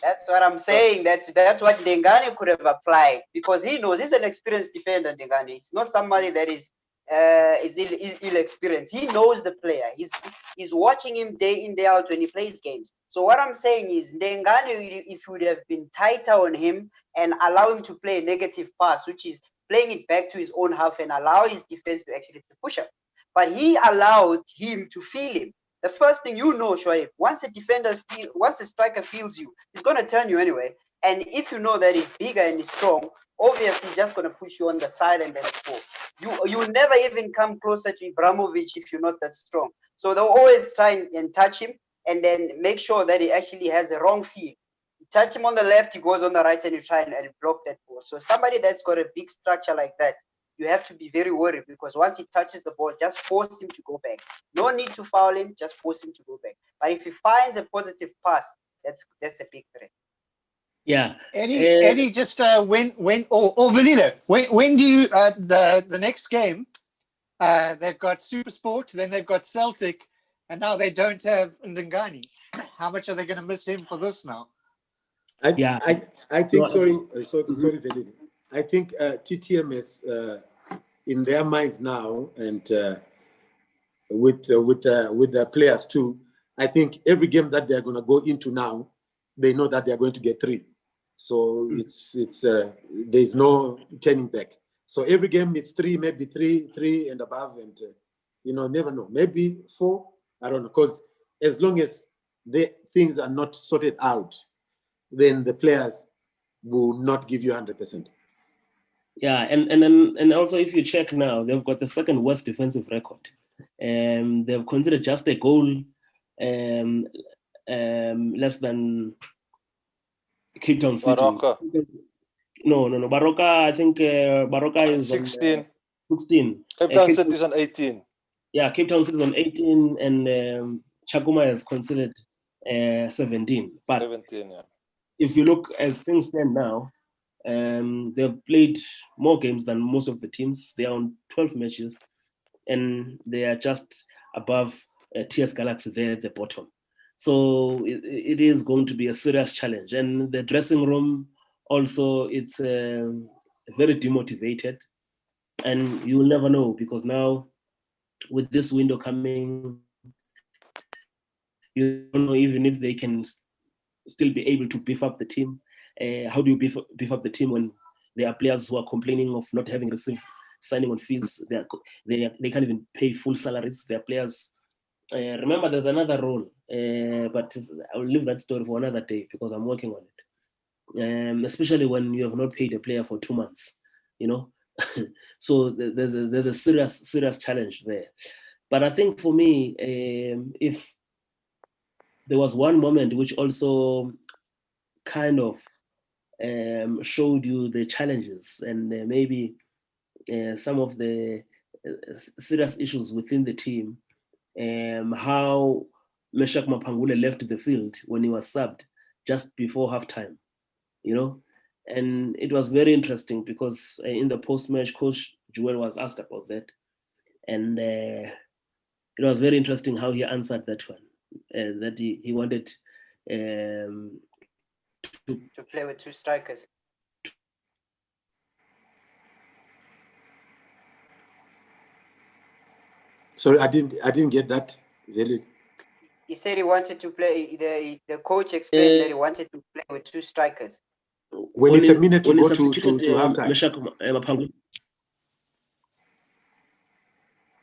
Speaker 2: That's what I'm saying. That's what Ndengane could have applied, because he knows he's an experienced defender. Ndengane, it's not somebody that is ill-experienced. He knows the player. He's watching him day in, day out when he plays games. So what I'm saying is, Ndengane, if you would have been tighter on him and allow him to play a negative pass, which is playing it back to his own half and allow his defense to actually push up, but he allowed him to feel him. the first thing you know, Shoaib, once a striker feels you, he's gonna turn you anyway. And if you know that he's bigger and he's strong, obviously he's just gonna push you on the side and then score. You will never even come closer to Ibrahimovic if you're not that strong. So they'll always try and touch him and then make sure that he actually has the wrong feel. You touch him on the left, he goes on the right, and you try and block that ball. So somebody that's got a big structure like that, you have to be very worried, because once he touches the ball, just force him to go back. No need to foul him, just force him to go back. But if he finds a positive pass, that's a big threat.
Speaker 5: Yeah.
Speaker 1: Eddie, just when Vanilla, when do you the next game? They've got SuperSport, then they've got Celtic, and now they don't have Ndingani. How much are they going to miss him for this now?
Speaker 4: I think sorry, Vanilla. I think TTM is in their minds now, and with the players too. I think every game that they're going to go into now, they know that they're going to get 3. So it's there's no turning back. So every game it's 3, maybe 3 and above, and never know. Maybe 4. I don't know, because as long as the things are not sorted out, then the players will not give you 100%.
Speaker 5: Yeah, and also if you check now, they've got the second worst defensive record. They've considered just a goal less than Cape Town City.
Speaker 3: Baroka.
Speaker 5: No. Baroka, I think Baroka is
Speaker 3: 16.
Speaker 5: On 16.
Speaker 3: Cape Town City is on 18.
Speaker 5: Yeah, Cape Town City is on 18, and Chakuma has considered 17. But
Speaker 3: 17, yeah.
Speaker 5: If you look as things stand now, they've played more games than most of the teams. They are on 12 matches, and they are just above TS Galaxy there at the bottom. So it is going to be a serious challenge. And the dressing room also, it's very demotivated. And you will never know, because now with this window coming, you don't know even if they can still be able to beef up the team. How do you beef up the team when there are players who are complaining of not having received signing on fees? They can't even pay full salaries. Their players. Remember, there's another role, but I'll leave that story for another day because I'm working on it. Especially when you have not paid a player for 2 months, So there's a serious challenge there. But I think for me, if there was one moment which also kind of showed you the challenges and maybe some of the serious issues within the team, how Meshach Mapangule left the field when he was subbed just before halftime, and it was very interesting because in the post-match, Coach Joel was asked about that, and it was very interesting how he answered that one, that he wanted
Speaker 2: to play with 2 strikers.
Speaker 4: Sorry, I didn't get that. Really.
Speaker 2: He said he wanted to play. The coach explained that he wanted to play with 2 strikers.
Speaker 4: When it's a minute to go to halftime.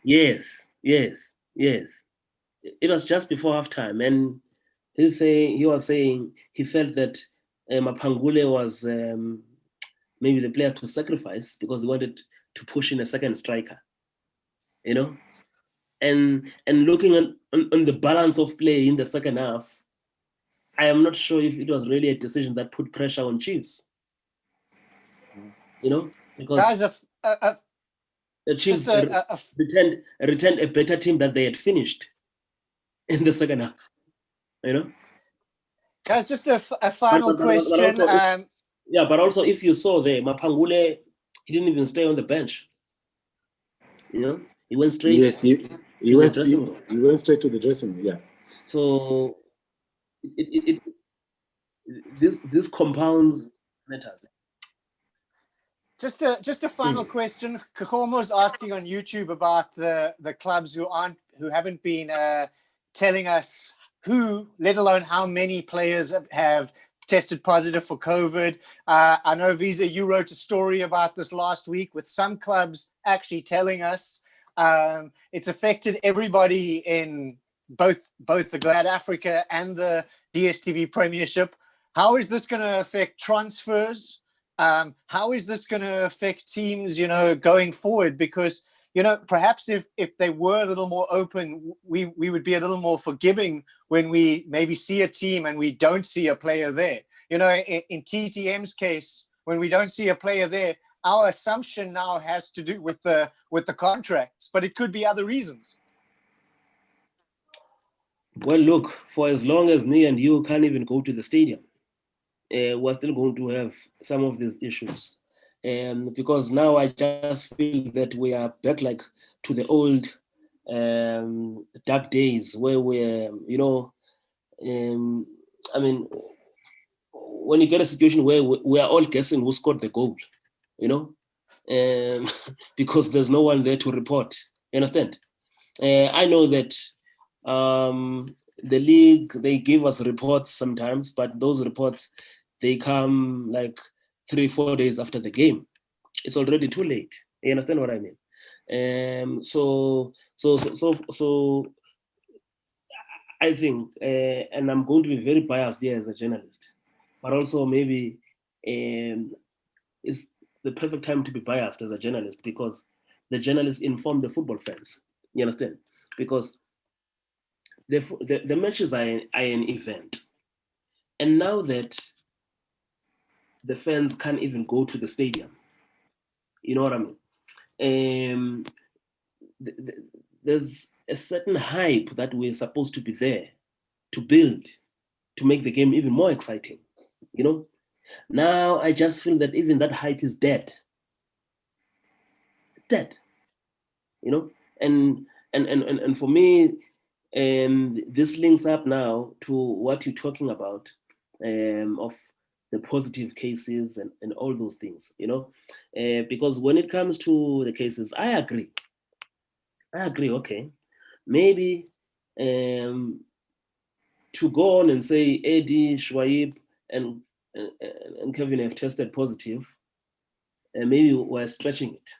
Speaker 5: Yes. It was just before halftime, and he was saying he felt that Mapangule was maybe the player to sacrifice because he wanted to push in a second striker, and looking on the balance of play in the second half, I am not sure if it was really a decision that put pressure on Chiefs, because the Chiefs returned a better team that they had finished in the second half,
Speaker 1: Guys, just a final question.
Speaker 5: But also if you saw there, Mapangule, he didn't even stay on the bench. He went straight.
Speaker 4: Yes, he went straight to the dressing room. Yeah.
Speaker 5: So this compounds matters.
Speaker 1: Just a final question. Kahomo's asking on YouTube about the clubs who haven't been telling us who, let alone how many players have tested positive for COVID. I know, Visa, you wrote a story about this last week with some clubs actually telling us it's affected everybody in both the Glad Africa and the DSTV Premiership. How is this going to affect transfers? How is this going to affect teams, going forward? Because, perhaps if they were a little more open, we would be a little more forgiving when we maybe see a team and we don't see a player there. In TTM's case, when we don't see a player there, our assumption now has to do with the contracts, but it could be other reasons.
Speaker 5: Well, look, for as long as me and you can't even go to the stadium, we're still going to have some of these issues. Because now I just feel that we are back like to the old dark days where we're, when you get a situation where we are all guessing who scored the goal, because there's no one there to report. You understand? I know that the league, they give us reports sometimes, but those reports, they come like 3-4 days after the game. It's already too late. You understand what I mean? So I think, and I'm going to be very biased here as a journalist, but also maybe it's the perfect time to be biased as a journalist, because the journalists inform the football fans. You understand? Because the matches are an event. And now that the fans can't even go to the stadium, you know what I mean? There's a certain hype that we're supposed to be there to build, to make the game even more exciting, Now I just feel that even that hype is dead. Dead. And for me, this links up now to what you're talking about, of the positive cases and all those things, because when it comes to the cases, I agree, okay, maybe to go on and say Eddie, Schwaib, and Kevin have tested positive, and maybe we're stretching it.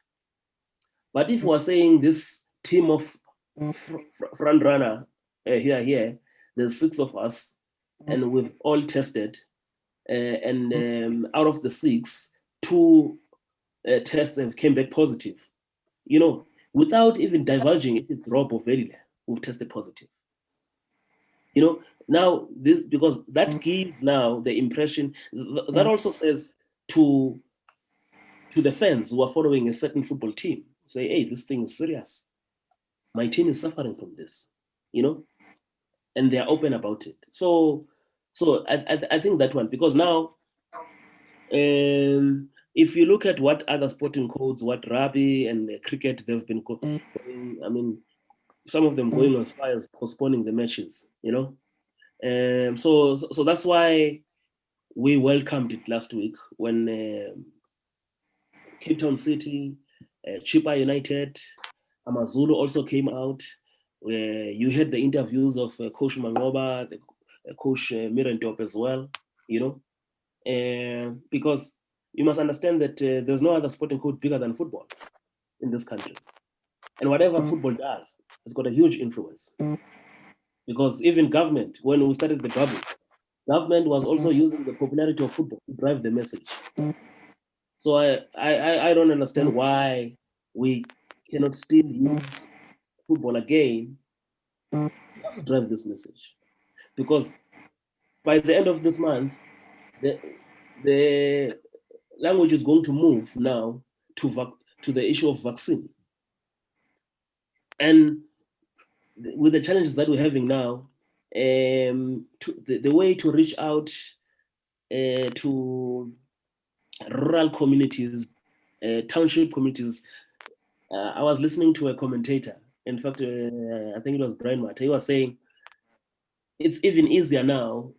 Speaker 5: But if we're saying this team of front runner here, there's 6 of us, and we've all tested, and out of the 6, 2 tests have came back positive, without even divulging if it's Rob or Verile who've tested positive. Now this, because that gives now the impression, that also says to the fans who are following a certain football team, say, hey, this thing is serious. My team is suffering from this, and they're open about it. So I think that one, because now, if you look at what other sporting codes, what rugby and cricket, they've been going, some of them going as far as postponing the matches, so that's why we welcomed it last week when Cape Town City, Chippa United, Amazulu also came out. You heard the interviews of Coach Mangoba, Coach Mirentop as well, because you must understand that there's no other sporting code bigger than football in this country. And whatever football does, has got a huge influence. Because even government, when we started the bubble, government was also using the popularity of football to drive the message. So I don't understand why we cannot still use football again to drive this message. Because by the end of this month, the language is going to move now to the issue of vaccine. And with the challenges that we're having now, the way to reach out to rural communities, township communities. I was listening to a commentator. In fact, I think it was Brian Matt. He was saying it's even easier now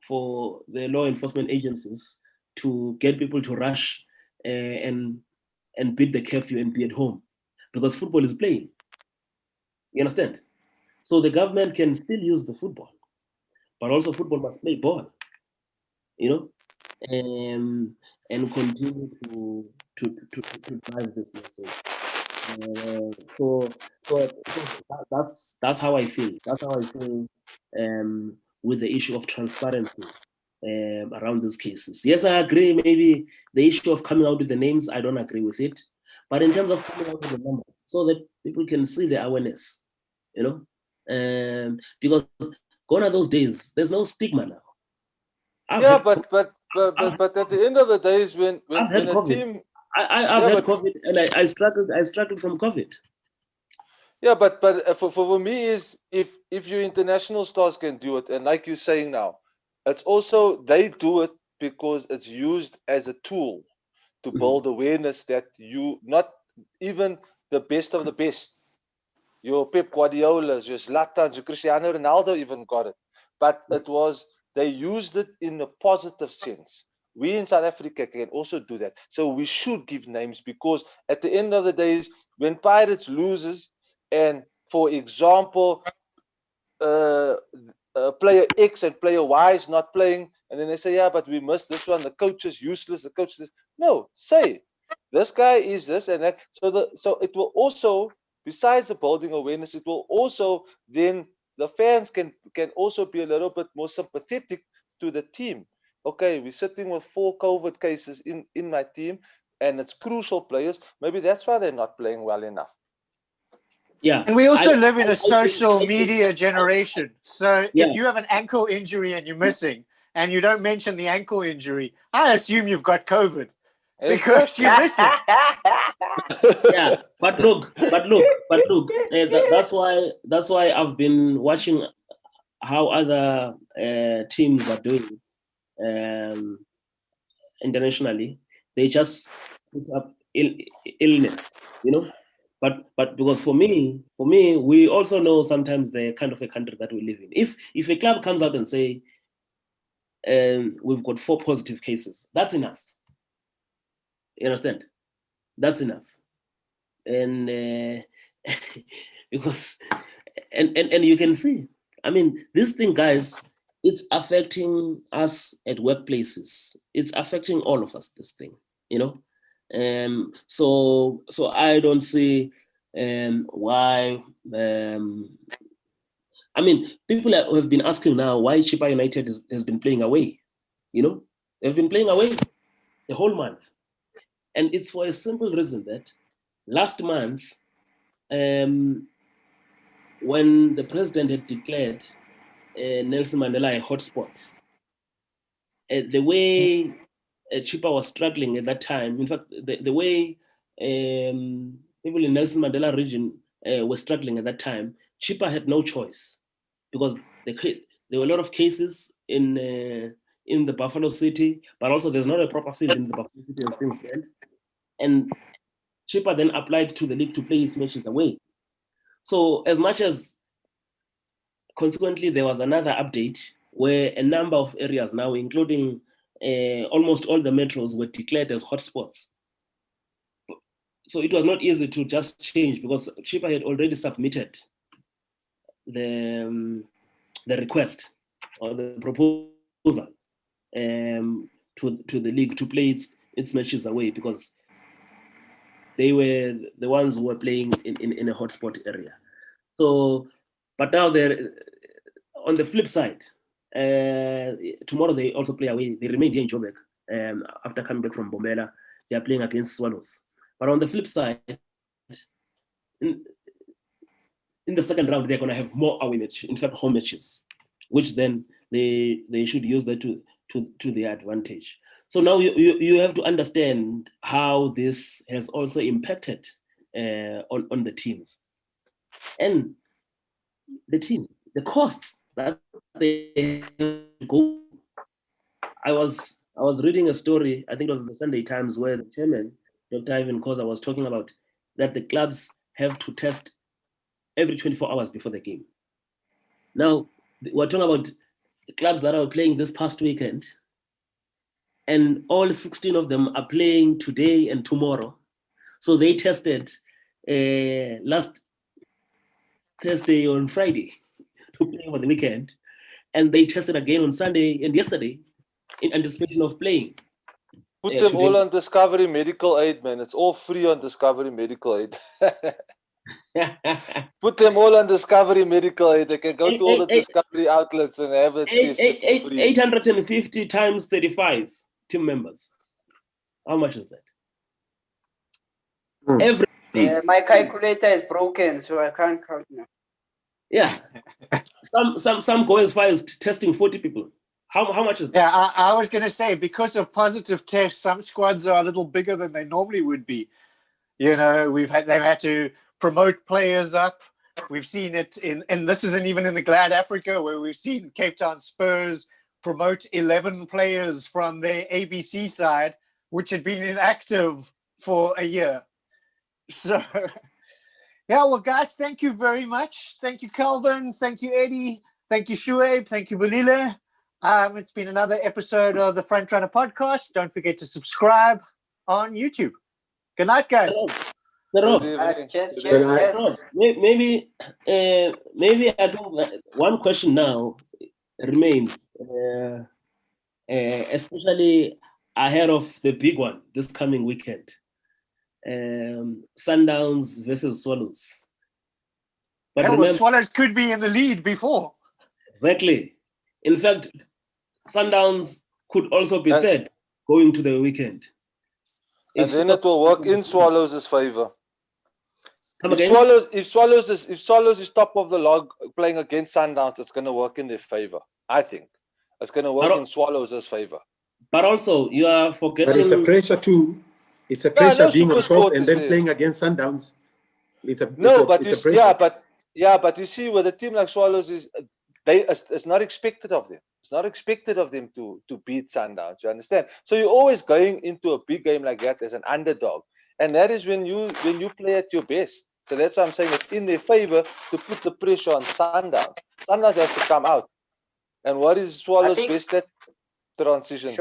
Speaker 5: for the law enforcement agencies to get people to rush and beat the curfew and be at home, because football is playing. You understand? So the government can still use the football, but also football must play ball, and continue to drive this message. So that's how I feel. That's how I feel with the issue of transparency around these cases. Yes, I agree. Maybe the issue of coming out with the names, I don't agree with it. But in terms of coming out with the numbers, so that people can see the awareness, because gone are those days. There's no stigma now.
Speaker 3: But at the end of the day, is when
Speaker 5: I've had
Speaker 3: a
Speaker 5: COVID.
Speaker 3: team.
Speaker 5: I've had COVID, and I struggled from COVID.
Speaker 3: Yeah, but for me is if your international stars can do it, and like you're saying now, it's also they do it because it's used as a tool to build awareness that you not even the best of the best. Your Pep Guardiola's, your Zlatan's, your Cristiano Ronaldo even got it, but they used it in a positive sense. We in South Africa can also do that, so we should give names because at the end of the day, when Pirates loses. And for example, player X and player Y is not playing, and then they say, yeah, but we missed this one. The coach is useless. The coach is no. Say this guy is this and that. So it will also, besides the building awareness, it will also then the fans can also be a little bit more sympathetic to the team. Okay, we're sitting with 4 COVID cases in my team, and it's crucial players. Maybe that's why they're not playing well enough.
Speaker 5: Yeah,
Speaker 1: and we also live in a social media generation. So if you have an ankle injury and you're missing, and you don't mention the ankle injury, I assume you've got COVID because you're missing.
Speaker 5: Yeah, but look. That's why I've been watching how other teams are doing internationally. They just put up illness, But because for me, we also know sometimes the kind of a country that we live in. If a club comes out and say, we've got 4 positive cases, that's enough. You understand? That's enough. And because and you can see, I mean, this thing, guys, it's affecting us at workplaces. It's affecting all of us, this thing, So I don't see why. I mean, people have been asking now why Chippa United has been playing away. They've been playing away the whole month, and it's for a simple reason that last month, when the president had declared Nelson Mandela a hotspot, the way Chippa was struggling at that time. In fact, the way people in Nelson Mandela region were struggling at that time, Chippa had no choice because there were a lot of cases in the Buffalo City, but also there's not a proper field in the Buffalo City as things stand. And Chippa then applied to the league to play its matches away. So as much as consequently there was another update where a number of areas now, including almost all the metros, were declared as hotspots. So it was not easy to just change because Chippa had already submitted the request or the proposal to the league to play its matches away because they were the ones who were playing in a hotspot area. So, but now they're on the flip side. Tomorrow they also play away. They remain here in Joburg after coming back from Bombela. They are playing against Swallows. But on the flip side, in the second round, they're going to have more away matches, in fact, home matches, which then they should use that to their advantage. So now you have to understand how this has also impacted on the teams and the costs that they go. I was reading a story, I think it was in the Sunday Times, where the chairman, Dr. Ivan Koza, was talking about that the clubs have to test every 24 hours before the game. Now, we're talking about clubs that are playing this past weekend, and all 16 of them are playing today and tomorrow. So they tested last Thursday on Friday to play over the weekend, and they tested again on Sunday and yesterday in anticipation of playing.
Speaker 3: Put them all on Discovery Medical Aid, man. It's all free on Discovery Medical Aid. Put them all on Discovery Medical Aid. They can go to all the Discovery outlets and have it tested for free.
Speaker 5: 850 times 35 team members. How much is that? Every
Speaker 2: my calculator is broken, so I can't count now.
Speaker 5: Yeah. Some go as far as testing 40 people. How much is that?
Speaker 1: Yeah, I was going to say, because of positive tests, some squads are a little bigger than they normally would be. You know, they've had to promote players up. We've seen it and this isn't even in the Glad Africa, where we've seen Cape Town Spurs promote 11 players from their ABC side, which had been inactive for a year. So, yeah, well, guys, thank you very much. Thank you, Calvin. Thank you, Eddie. Thank you, Shuaib. Thank you, Balile. It's been another episode of the Frontrunner Podcast. Don't forget to subscribe on YouTube. Good night, guys.
Speaker 2: Cheers.
Speaker 5: Maybe I think one question now remains, especially ahead of the big one this coming weekend. Sundowns versus Swallows. But remember,
Speaker 1: Swallows could be in the lead before.
Speaker 5: Exactly. In fact, Sundowns could also be third going to the weekend.
Speaker 3: And then it will work in Swallows' favor. If Swallows is top of the log playing against Sundowns, it's going to work in their favor. I think it's going to work in Swallows' favor.
Speaker 5: But also, you are forgetting.
Speaker 4: But it's a pressure too. It's a pressure being on top and then playing against Sundowns.
Speaker 3: But you see, with a team like Swallows it's not expected of them. It's not expected of them to beat Sundowns. You understand? So you're always going into a big game like that as an underdog, and that is when you play at your best. So that's why I'm saying it's in their favor to put the pressure on Sundowns. Sundowns has to come out. And what is Swallows' best at? Transition.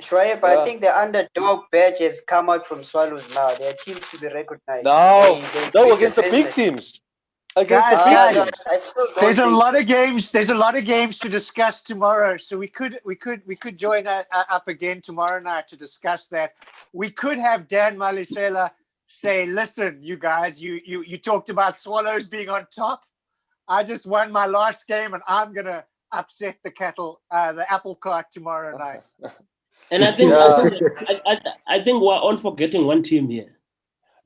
Speaker 2: Shoaib, I think the underdog badge has come out from Swallows now. Their team to be recognized.
Speaker 3: No, against the big teams.
Speaker 1: Guys, there's a lot of games. There's a lot of games to discuss tomorrow. So we could join up again tomorrow night to discuss that. We could have Dan Malisela say, "Listen, you guys, you talked about Swallows being on top. I just won my last game, and I'm gonna upset the apple cart tomorrow night."
Speaker 5: And I think I think we're all forgetting one team here.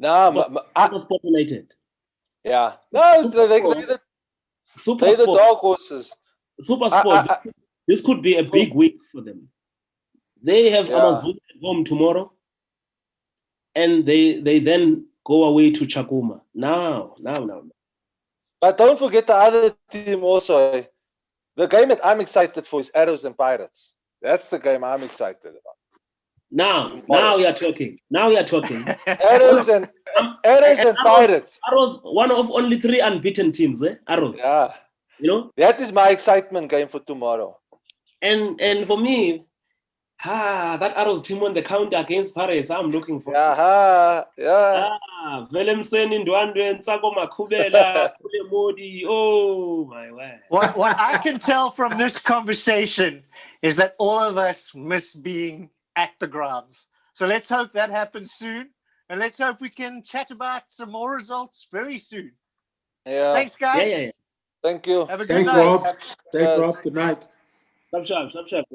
Speaker 5: Sport United.
Speaker 3: Yeah. No, they're the dog horses.
Speaker 5: Super Sport. This could be a big week for them. They have Amazon at home tomorrow, and they then go away to Chakuma. Now.
Speaker 3: But don't forget the other team also. The game that I'm excited for is Arrows and Pirates. That's the game I'm excited about.
Speaker 5: Now you're talking.
Speaker 3: Arrows and Pirates.
Speaker 5: Arrows, one of only 3 unbeaten teams, Arrows.
Speaker 3: Yeah.
Speaker 5: You know?
Speaker 3: That is my excitement game for tomorrow.
Speaker 5: And for me, that Arrows team on the counter against Pirates, I'm looking for. Velemseni Ndwandwe, Ntsako Makhubela, Modi. Oh my word.
Speaker 1: What I can tell from this conversation is that all of us miss being at the grounds. So let's hope that happens soon. And let's hope we can chat about some more results very soon.
Speaker 3: Yeah.
Speaker 1: Thanks, guys.
Speaker 5: Yeah.
Speaker 3: Thank you.
Speaker 1: Have a good night.
Speaker 4: Thanks, Rob. Good night.
Speaker 5: Stop sharp.